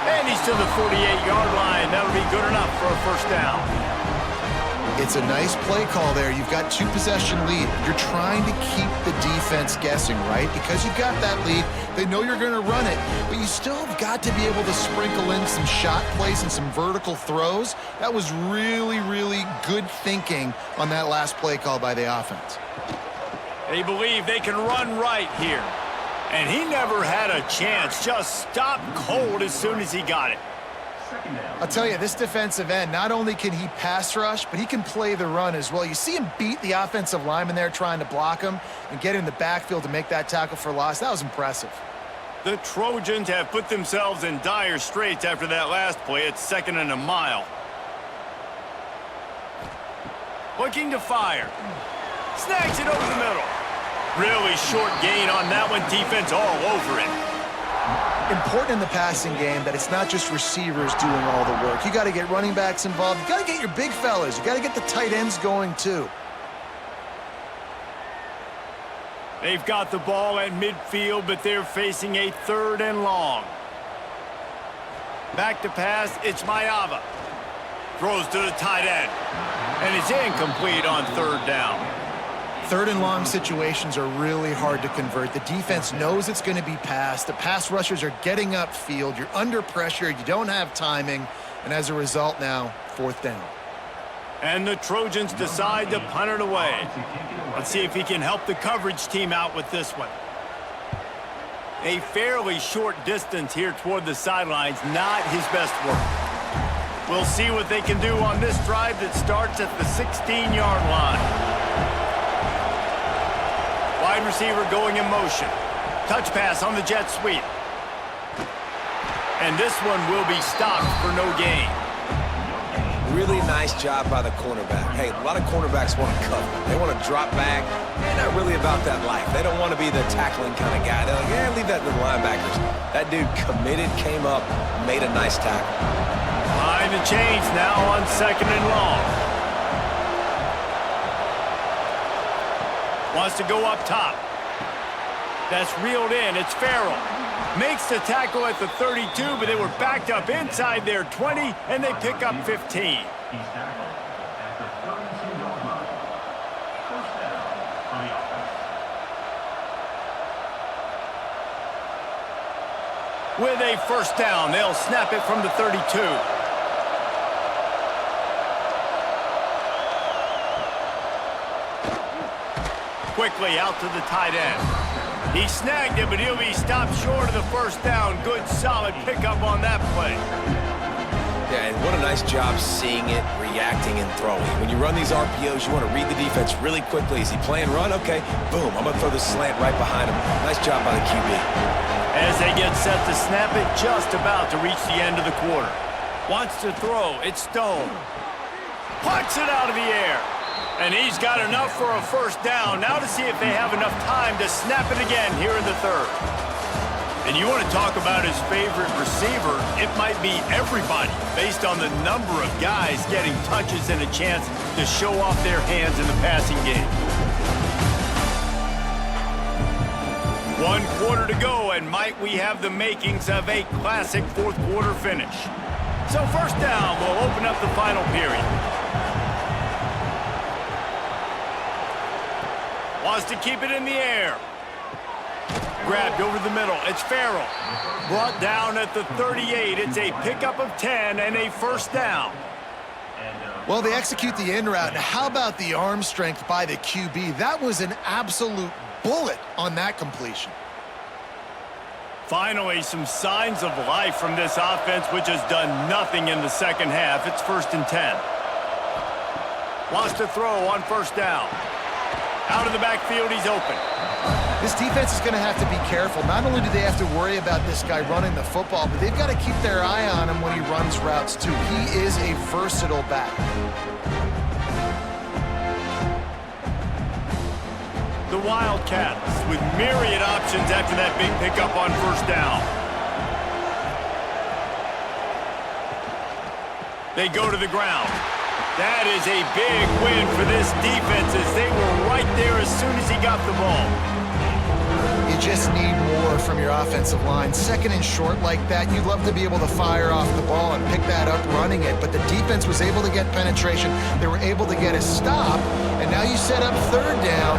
And he's to the 48-yard line. That'll be good enough for a first down. It's a nice play call there. You've got 2-possession lead. You're trying to keep the defense guessing, right? Because you've got that lead, they know you're going to run it, but you still have got to be able to sprinkle in some shot plays and some vertical throws. That was really, really good thinking on that last play call by the offense. They believe they can run right here. And he never had a chance, just stopped cold as soon as he got it. I'll tell you, this defensive end, not only can he pass rush, but he can play the run as well. You see him beat the offensive lineman there trying to block him and get in the backfield to make that tackle for loss. That was impressive. The Trojans have put themselves in dire straits after that last play. It's 2nd and a mile. Looking to fire. Snags it over the middle. Really short gain on that one. Defense all over it. Important in the passing game that it's not just receivers doing all the work. You got to get running backs involved. You got to get your big fellas. You got to get the tight ends going too. They've got the ball at midfield, but they're facing a 3rd and long. Back to pass, it's Mayava. Throws to the tight end. And it's incomplete on 3rd down. 3rd and long situations are really hard to convert. The defense knows it's going to be passed. The pass rushers are getting upfield. You're under pressure. You don't have timing. And as a result now, 4th down. And the Trojans decide to punt it away. Let's see if he can help the coverage team out with this one. A fairly short distance here toward the sidelines, not his best work. We'll see what they can do on this drive that starts at the 16-yard line. Wide receiver going in motion. Touch pass on the jet sweep. And this one will be stopped for no gain. Really nice job by the cornerback. Hey, a lot of cornerbacks want to cover. They want to drop back. They're not really about that life. They don't want to be the tackling kind of guy. They're like, yeah, leave that to the linebackers. That dude committed, came up, made a nice tackle. Behind the chains now on 2nd and long. Wants to go up top. That's reeled in. It's Farrell. Makes the tackle at the 32, but they were backed up inside their 20, and they pick up 15. With a 1st down, they'll snap it from the 32. Quickly out to the tight end. He snagged it, but he'll be stopped short of the 1st down. Good, solid pickup on that play. Yeah, and what a nice job seeing it, reacting, and throwing. When you run these RPOs, you want to read the defense really quickly. Is he playing run? Okay, boom, I'm going to throw the slant right behind him. Nice job by the QB. As they get set to snap it, just about to reach the end of the quarter. Wants to throw, it's Stone. Puts it out of the air. And he's got enough for a 1st down. Now to see if they have enough time to snap it again here in the 3rd. And you want to talk about his favorite receiver, it might be everybody, based on the number of guys getting touches and a chance to show off their hands in the passing game. 1 quarter to go, and might we have the makings of a classic 4th quarter finish. So 1st down will open up the final period. Wants to keep it in the air. Grabbed over the middle. It's Farrell. Brought down at the 38. It's a pickup of 10 and a 1st down. Well, they execute the in route. Now, how about the arm strength by the QB? That was an absolute bullet on that completion. Finally, some signs of life from this offense, which has done nothing in the 2nd half. It's 1st and 10. Wants to throw on 1st down. Out of the backfield, he's open. This defense is going to have to be careful. Not only do they have to worry about this guy running the football, but they've got to keep their eye on him when he runs routes, too. He is a versatile back. The Wildcats with myriad options after that big pickup on 1st down. They go to the ground. That is a big win for this defense as they were right there as soon as he got the ball. You just need more from your offensive line. 2nd and short like that, you'd love to be able to fire off the ball and pick that up running it. But the defense was able to get penetration. They were able to get a stop. And now you set up 3rd down.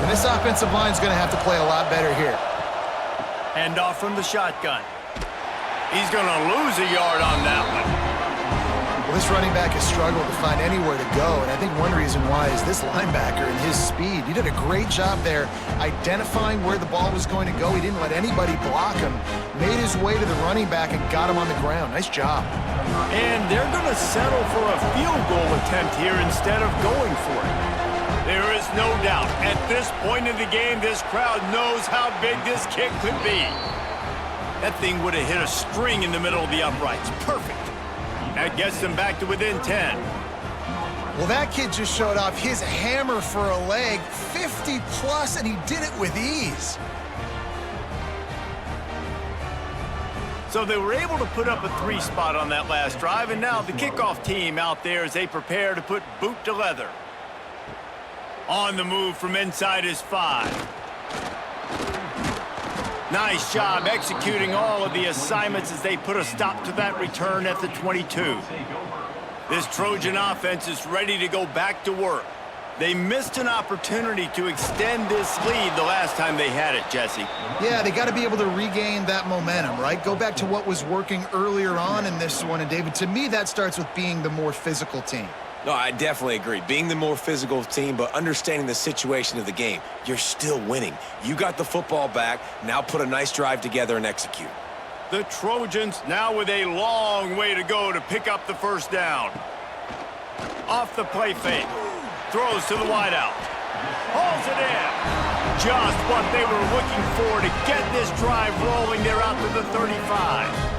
And this offensive line is going to have to play a lot better here. Hand off from the shotgun. He's going to lose a yard on that one. Well, this running back has struggled to find anywhere to go, and I think one reason why is this linebacker and his speed. He did a great job there identifying where the ball was going to go. He didn't let anybody block him, made his way to the running back and got him on the ground. Nice job. And they're going to settle for a field goal attempt here instead of going for it. There is no doubt, at this point in the game, this crowd knows how big this kick could be. That thing would have hit a string in the middle of the uprights. Perfect. That gets them back to within 10. Well, that kid just showed off his hammer for a leg, 50-plus, and he did it with ease. So they were able to put up a 3 spot on that last drive, and now the kickoff team out there as they prepare to put boot to leather. On the move from inside his 5. Nice job executing all of the assignments as they put a stop to that return at the 22. This Trojan offense is ready to go back to work. They missed an opportunity to extend this lead the last time they had it, Jesse. Yeah, they got to be able to regain that momentum, right? Go back to what was working earlier on in this one. And, David, to me, that starts with being the more physical team. No, I definitely agree. Being the more physical team, but understanding the situation of the game. You're still winning. You got the football back. Now put a nice drive together and execute. The Trojans now with a long way to go to pick up the first down. Off the play fake. Throws to the wideout. Hauls it in. Just what they were looking for to get this drive rolling. They're out to the 35.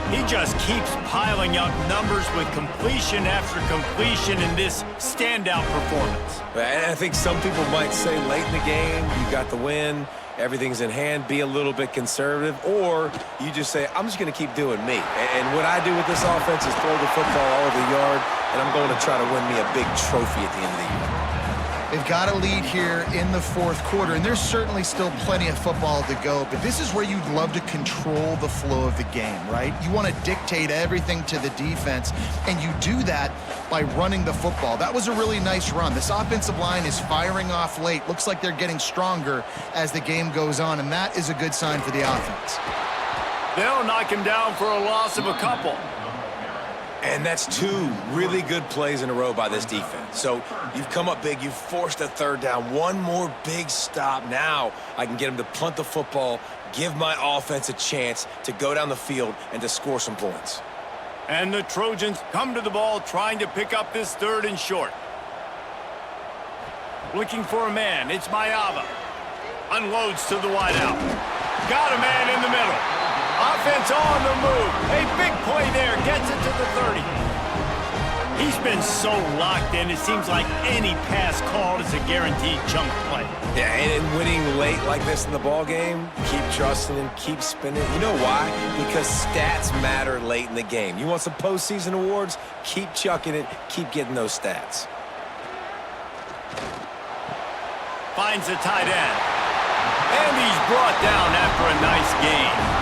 He just keeps piling up numbers with completion after completion in this standout performance. And I think some people might say late in the game, you got the win, everything's in hand, be a little bit conservative, or you just say, I'm just going to keep doing me. And what I do with this offense is throw the football all over the yard, and I'm going to try to win me a big trophy at the end of the year. They've got a lead here in the fourth quarter, and there's certainly still plenty of football to go, but this is where you'd love to control the flow of the game, right? You want to dictate everything to the defense, and you do that by running the football. That was a really nice run. This offensive line is firing off late. Looks like they're getting stronger as the game goes on, and that is a good sign for the offense. They'll knock him down for a loss of a couple. And that's two really good plays in a row by this defense. So you've come up big, you've forced a third down. One more big stop. Now I can get him to punt the football, give my offense a chance to go down the field and to score some points. And the Trojans come to the ball trying to pick up this third and short. Looking for a man, it's Mayava. Unloads to the wideout. Got a man in the middle. Offense on the move. A big play there. Gets it to the 30. He's been so locked in, it seems like any pass called is a guaranteed chunk play. Yeah, and winning late like this in the ball game, keep trusting him, keep spinning. You know why? Because stats matter late in the game. You want some postseason awards? Keep chucking it. Keep getting those stats. Finds the tight end. And he's brought down after a nice gain.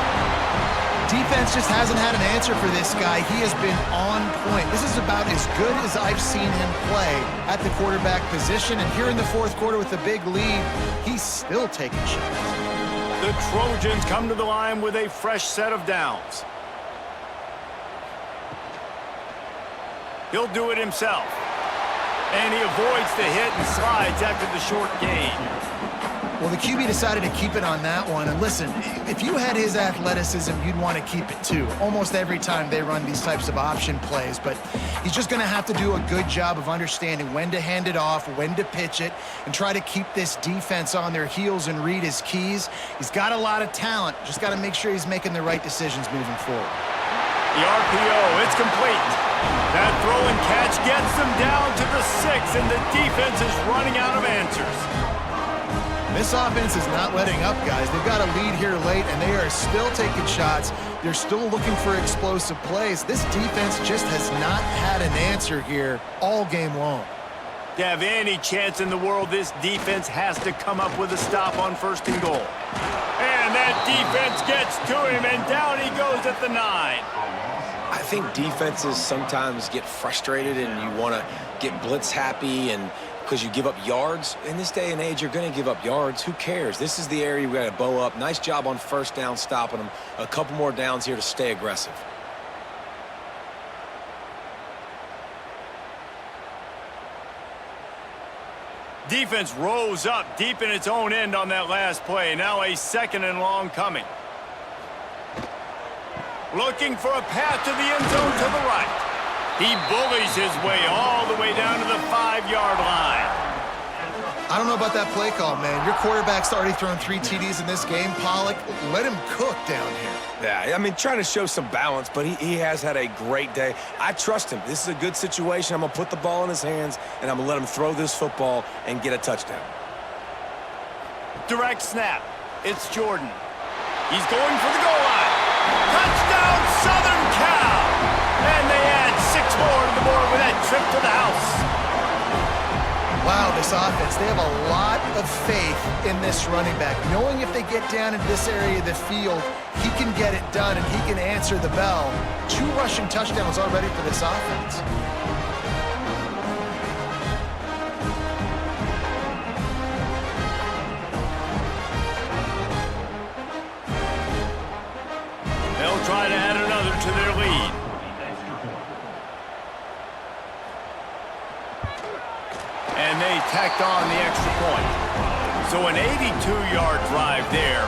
Defense just hasn't had an answer for this guy. He has been on point. This is about as good as I've seen him play at the quarterback position. And here in the fourth quarter with a big lead, he's still taking shots. The Trojans come to the line with a fresh set of downs. He'll do it himself. And he avoids the hit and slides after the short gain. Well, the QB decided to keep it on that one. And listen, if you had his athleticism, you'd want to keep it too. Almost every time they run these types of option plays. But he's just going to have to do a good job of understanding when to hand it off, when to pitch it, and try to keep this defense on their heels and read his keys. He's got a lot of talent. Just got to make sure he's making the right decisions moving forward. The RPO, it's complete. That throw and catch gets them down to the 6, and the defense is running out of answers. This offense is not letting up, guys. They've got a lead here late, and they are still taking shots. They're still looking for explosive plays. This defense just has not had an answer here all game long. To have any chance in the world, this defense has to come up with a stop on 1st and goal. And that defense gets to him, and down he goes at the 9. I think defenses sometimes get frustrated and you want to get blitz happy and because you give up yards. In this day and age, you're going to give up yards. Who cares? This is the area we got to bow up. Nice job on 1st down, stopping them. A couple more downs here to stay aggressive. Defense rose up deep in its own end on that last play. Now a 2nd and long coming. Looking for a path to the end zone to the right. He bullies his way all the way down to the 5-yard line. I don't know about that play call, man. Your quarterback's already thrown 3 TDs in this game. Pollock, let him cook down here. Yeah, I mean, trying to show some balance, but he has had a great day. I trust him. This is a good situation. I'm going to put the ball in his hands, and I'm going to let him throw this football and get a touchdown. Direct snap. It's Jordan. He's going for the goal line. Touchdown, Southern Cal! And they add 6 more to the board with that trip to the house. Wow, this offense, they have a lot of faith in this running back. Knowing if they get down into this area of the field, he can get it done and he can answer the bell. 2 rushing touchdowns already for this offense. They'll try to add another to their lead. And they tacked on the extra point. So an 82-yard drive there,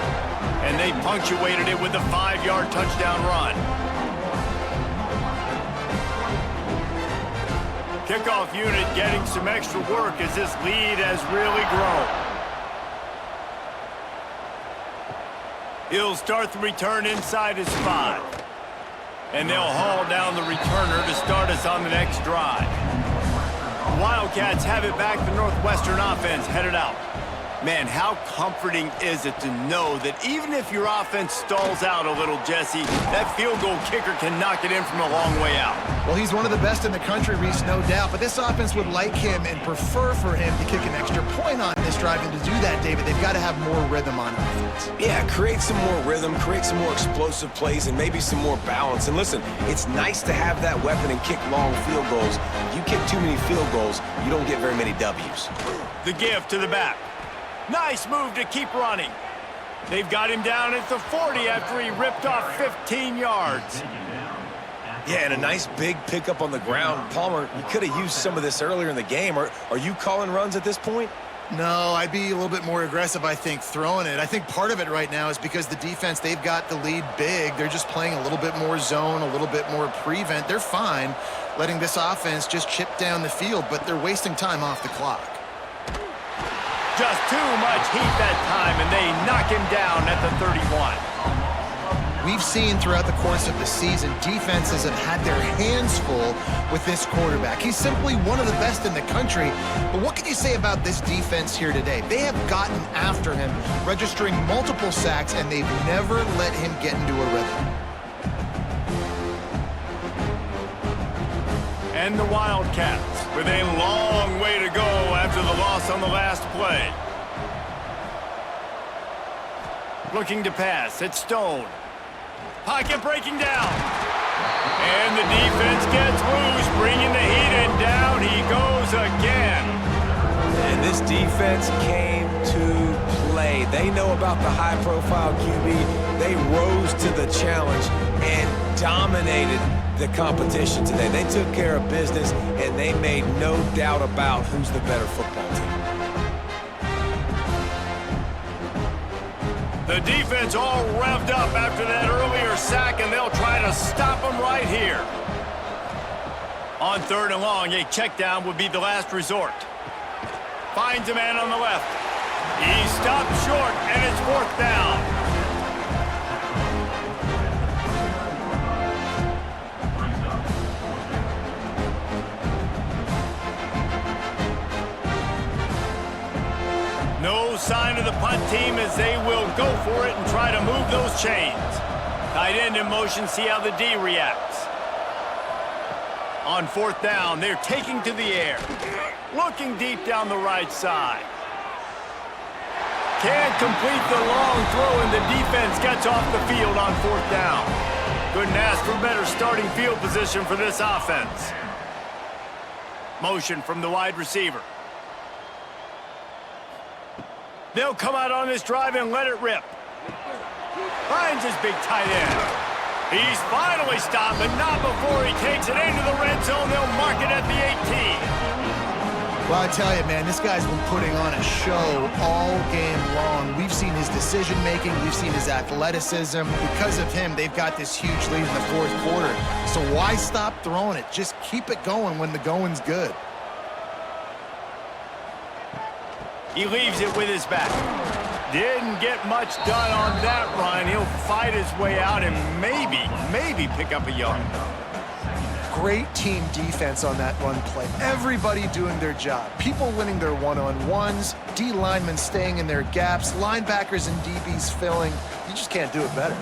and they punctuated it with a 5-yard touchdown run. Kickoff unit getting some extra work as this lead has really grown. He'll start the return inside his 5. And they'll haul down the returner to start us on the next drive. Wildcats have it back. The Northwestern offense headed out. Man, how comforting is it to know that even if your offense stalls out a little, Jesse, that field goal kicker can knock it in from a long way out. Well, he's one of the best in the country, Reese, no doubt. But this offense would like him and prefer for him to kick an extra point on this drive. And to do that, David, they've got to have more rhythm on offense. Yeah, create some more rhythm, create some more explosive plays, and maybe some more balance. And listen, it's nice to have that weapon and kick long field goals. You kick too many field goals, you don't get very many W's. The give to the back. Nice move to keep running. They've got him down at the 40 after he ripped off 15 yards. Yeah, and a nice big pickup on the ground. Palmer, you could have used some of this earlier in the game. Are you calling runs at this point? No, I'd be a little bit more aggressive, I think, throwing it. I think part of it right now is because the defense, they've got the lead big. They're just playing a little bit more zone, a little bit more prevent. They're fine letting this offense just chip down the field, but they're wasting time off the clock. Just too much heat that time, and they knock him down at the 31. We've seen throughout the course of the season, defenses have had their hands full with this quarterback. He's simply one of the best in the country. But what can you say about this defense here today? They have gotten after him, registering multiple sacks, and they've never let him get into a rhythm. And the Wildcats with a long way to go after the loss on the last play. Looking to pass, it's Stone. Pocket breaking down. And the defense gets loose, bringing the heat, and down he goes again. And this defense came to play. They know about the high-profile QB. They rose to the challenge and dominated the competition today. They took care of business, and they made no doubt about who's the better football team. The defense all revved up after that earlier sack, and they'll try to stop them right here. On 3rd and long, a check down would be the last resort. Finds a man on the left. He stopped short, and it's 4th down. No sign of the punt team as they will go for it and try to move those chains. Tight end in motion, see how the D reacts. On 4th down, they're taking to the air. Looking deep down the right side. Can't complete the long throw, and the defense gets off the field on 4th down. Couldn't ask for better starting field position for this offense. Motion from the wide receiver. They'll come out on this drive and let it rip. Finds his big tight end. He's finally stopped, but not before he takes it into the red zone. They'll mark it at the 18. Well, I tell you, man, this guy's been putting on a show all game long. We've seen his decision-making. We've seen his athleticism. Because of him, they've got this huge lead in the 4th quarter. So why stop throwing it? Just keep it going when the going's good. He leaves it with his back. Didn't get much done on that run. He'll fight his way out and maybe pick up a yard. Great team defense on that run play. Everybody doing their job. People winning their one-on-ones, D linemen staying in their gaps, linebackers and DBs filling. You just can't do it better.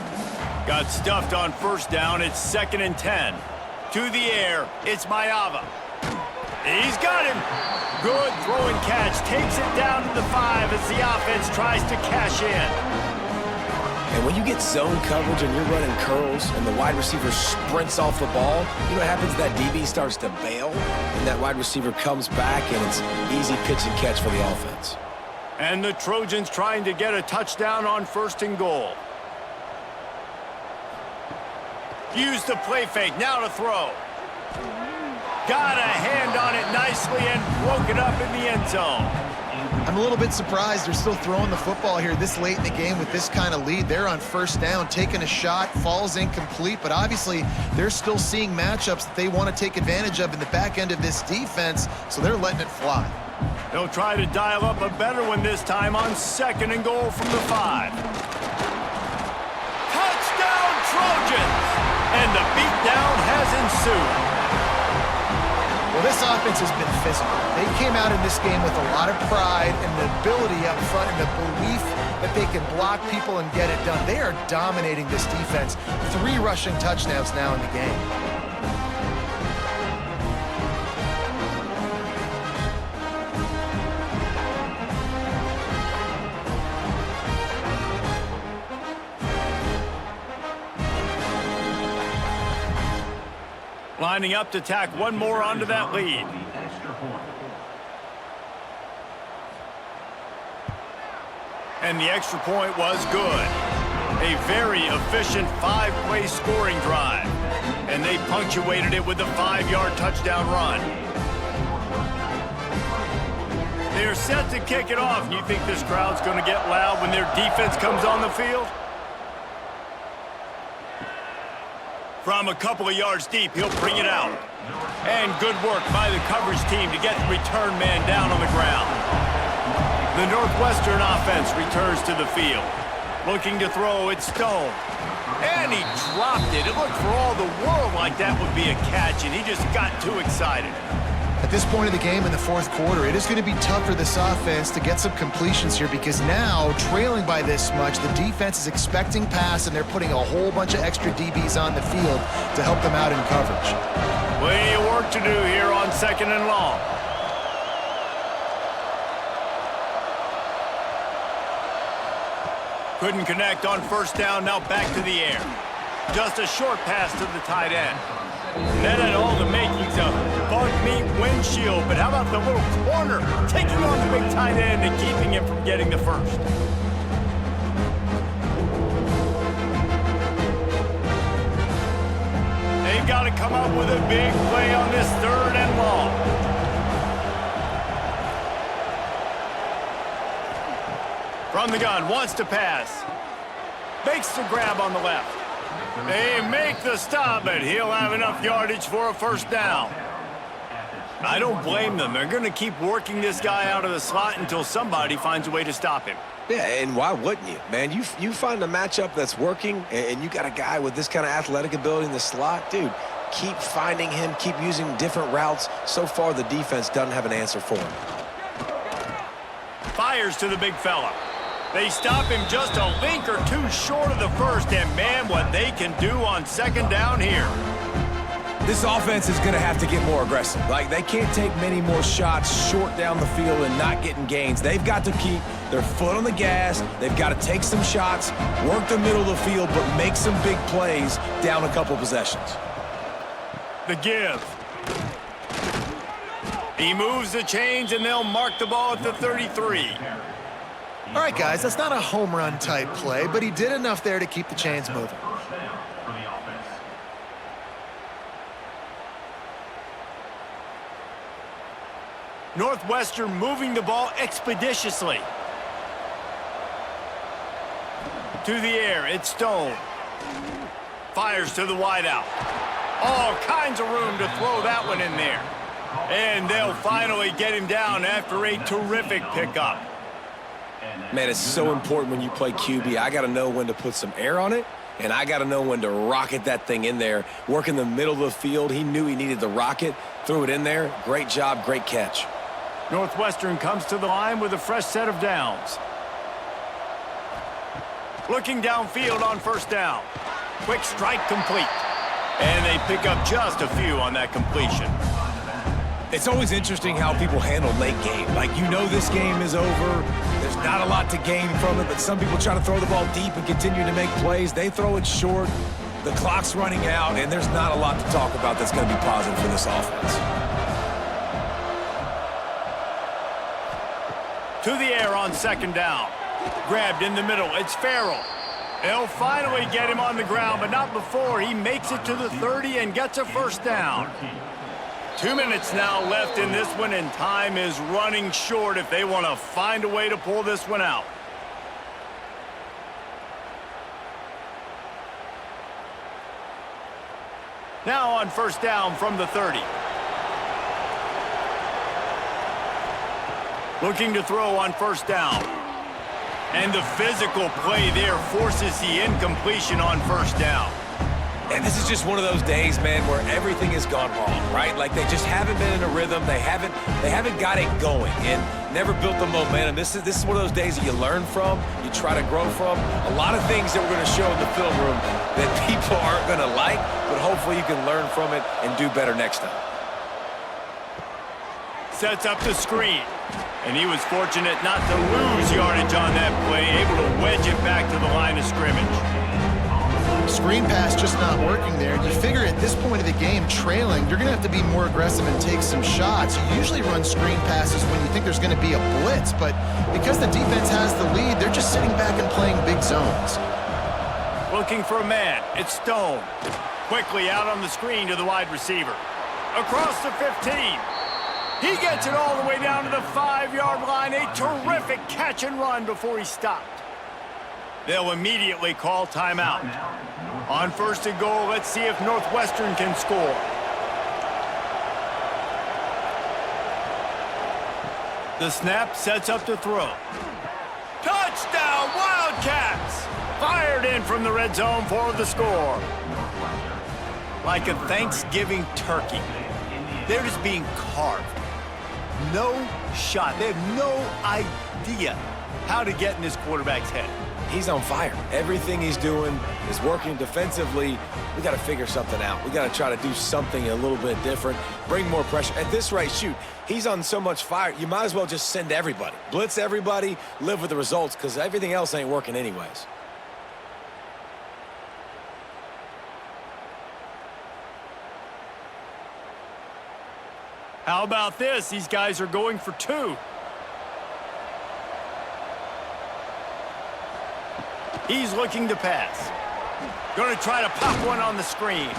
Got stuffed on 1st down. It's 2nd and 10. To the air, it's Mayava. He's got him. good throwing catch. Takes it down to the 5 as the offense tries to cash in. And when you get zone coverage and you're running curls and the wide receiver sprints off the ball, you know what happens? That DB starts to bail, and that wide receiver comes back, and it's easy pitch and catch for the offense. And the Trojans trying to get a touchdown on 1st and goal. Use the play fake, now to throw. Got a hand on it nicely and broke it up in the end zone. I'm a little bit surprised they're still throwing the football here this late in the game with this kind of lead. They're on 1st down, taking a shot, falls incomplete, but obviously they're still seeing matchups that they want to take advantage of in the back end of this defense, so they're letting it fly. They'll try to dial up a better one this time on 2nd and goal from the 5. Touchdown, Trojans! And the beatdown has ensued. Well, this offense has been physical. They came out in this game with a lot of pride and the ability up front and the belief that they can block people and get it done. They are dominating this defense. 3 rushing touchdowns now in the game. Lining up to tack one more onto that lead. And the extra point was good. A very efficient 5-play scoring drive. And they punctuated it with a 5-yard touchdown run. They're set to kick it off. You think this crowd's going to get loud when their defense comes on the field? From a couple of yards deep, he'll bring it out. And good work by the coverage team to get the return man down on the ground. The Northwestern offense returns to the field. Looking to throw, it's Stone. And he dropped it. It looked for all the world like that would be a catch, and he just got too excited. At this point of the game in the 4th quarter, it is going to be tough for this offense to get some completions here because now, trailing by this much, the defense is expecting pass, and they're putting a whole bunch of extra DBs on the field to help them out in coverage. Plenty of work to do here on 2nd and long. Couldn't connect on 1st down, now back to the air. Just a short pass to the tight end. That had all the makings of bug meat windshield, but how about the little corner taking on the big tight end and keeping him from getting the first? They've got to come up with a big play on this 3rd and long. From the gun, wants to pass. Makes the grab on the left. They make the stop, but he'll have enough yardage for a 1st down. I don't blame them. They're going to keep working this guy out of the slot until somebody finds a way to stop him. Yeah, and why wouldn't you? Man, you find a matchup that's working, and you got a guy with this kind of athletic ability in the slot, dude, keep finding him, keep using different routes. So far, the defense doesn't have an answer for him. Fires to the big fella. They stop him just a link or two short of the first, and man, what they can do on 2nd down here. This offense is going to have to get more aggressive. Like, they can't take many more shots short down the field and not getting gains. They've got to keep their foot on the gas. They've got to take some shots, work the middle of the field, but make some big plays down a couple possessions. The give. He moves the chains, and they'll mark the ball at the 33. All right, guys, that's not a home run type play, but he did enough there to keep the chains moving. Northwestern moving the ball expeditiously. To the air, it's Stone. Fires to the wideout. All kinds of room to throw that one in there. And they'll finally get him down after a terrific pickup. Man, it's so important when you play QB. I got to know when to put some air on it, and I got to know when to rocket that thing in there. Work in the middle of the field. He knew he needed the rocket, threw it in there. Great job, great catch. Northwestern comes to the line with a fresh set of downs. Looking downfield on 1st down. Quick strike complete. And they pick up just a few on that completion. It's always interesting how people handle late game. Like, you know this game is over. There's not a lot to gain from it, but some people try to throw the ball deep and continue to make plays. They throw it short. The clock's running out, and there's not a lot to talk about that's going to be positive for this offense. To the air on second down. Grabbed in the middle. It's Farrell. They'll finally get him on the ground, but not before he makes it to the 30 and gets a first down. 2 minutes now left in this one, and time is running short if they want to find a way to pull this one out. Now on first down from the 30. Looking to throw on first down. And the physical play there forces the incompletion on first down. And this is just one of those days, man, where everything has gone wrong, right? Like, they just haven't been in a rhythm. They haven't got it going and never built the momentum. This is one of those days that you learn from, you try to grow from. A lot of things that we're going to show in the film room that people aren't going to like, but hopefully you can learn from it and do better next time. Sets up the screen. And he was fortunate not to lose yardage on that play, able to wedge it back to the line of scrimmage. Screen pass just not working there. You figure at this point of the game, trailing, you're going to have to be more aggressive and take some shots. You usually run screen passes when you think there's going to be a blitz, but because the defense has the lead, they're just sitting back and playing big zones. Looking for a man. It's Stone. Quickly out on the screen to the wide receiver. Across the 15. He gets it all the way down to the 5-yard line. A terrific catch and run before he stopped. They'll immediately call timeout. On first and goal, let's see if Northwestern can score. The snap sets up to throw. Touchdown, Wildcats! Fired in from the red zone for the score. Like a Thanksgiving turkey, they're just being carved. No shot. They have no idea how to get in this quarterback's head. He's on fire. Everything he's doing is working defensively. We got to figure something out. We got to try to do something a little bit different, bring more pressure. At this rate, shoot, he's on so much fire, you might as well just send everybody. Blitz everybody, live with the results, because everything else ain't working anyways. How about this? These guys are going for two. He's looking to pass. Going to try to pop one on the screen.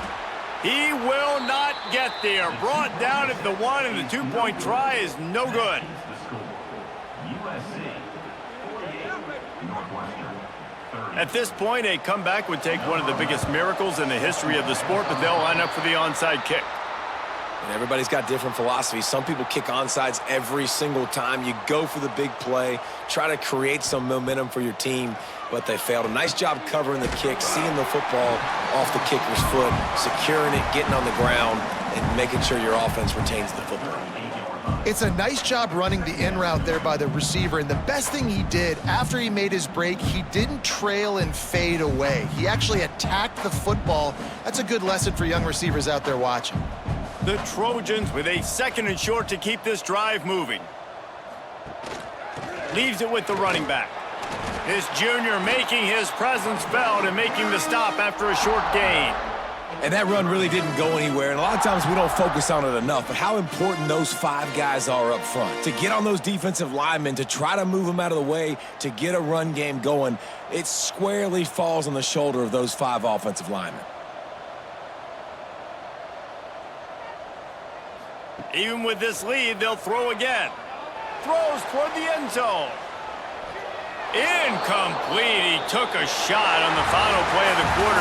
He will not get there. Brought down at the 1, and the 2-point try is no good. At this point, a comeback would take one of the biggest miracles in the history of the sport, but they'll line up for the onside kick. And everybody's got different philosophies. Some people kick onsides every single time. You go for the big play, try to create some momentum for your team, but they failed. A nice job covering the kick, seeing the football off the kicker's foot, securing it, getting on the ground, and making sure your offense retains the football. It's a nice job running the in route there by the receiver, and the best thing he did after he made his break, he didn't trail and fade away. He actually attacked the football. That's a good lesson for young receivers out there watching. The Trojans with a 2nd and short to keep this drive moving. Leaves it with the running back. This junior making his presence felt and making the stop after a short gain. And that run really didn't go anywhere, and a lot of times we don't focus on it enough, but how important those 5 guys are up front. To get on those defensive linemen, to try to move them out of the way, to get a run game going, it squarely falls on the shoulder of those 5 offensive linemen. Even with this lead, they'll throw again. Throws toward the end zone. Incomplete. He took a shot on the final play of the quarter.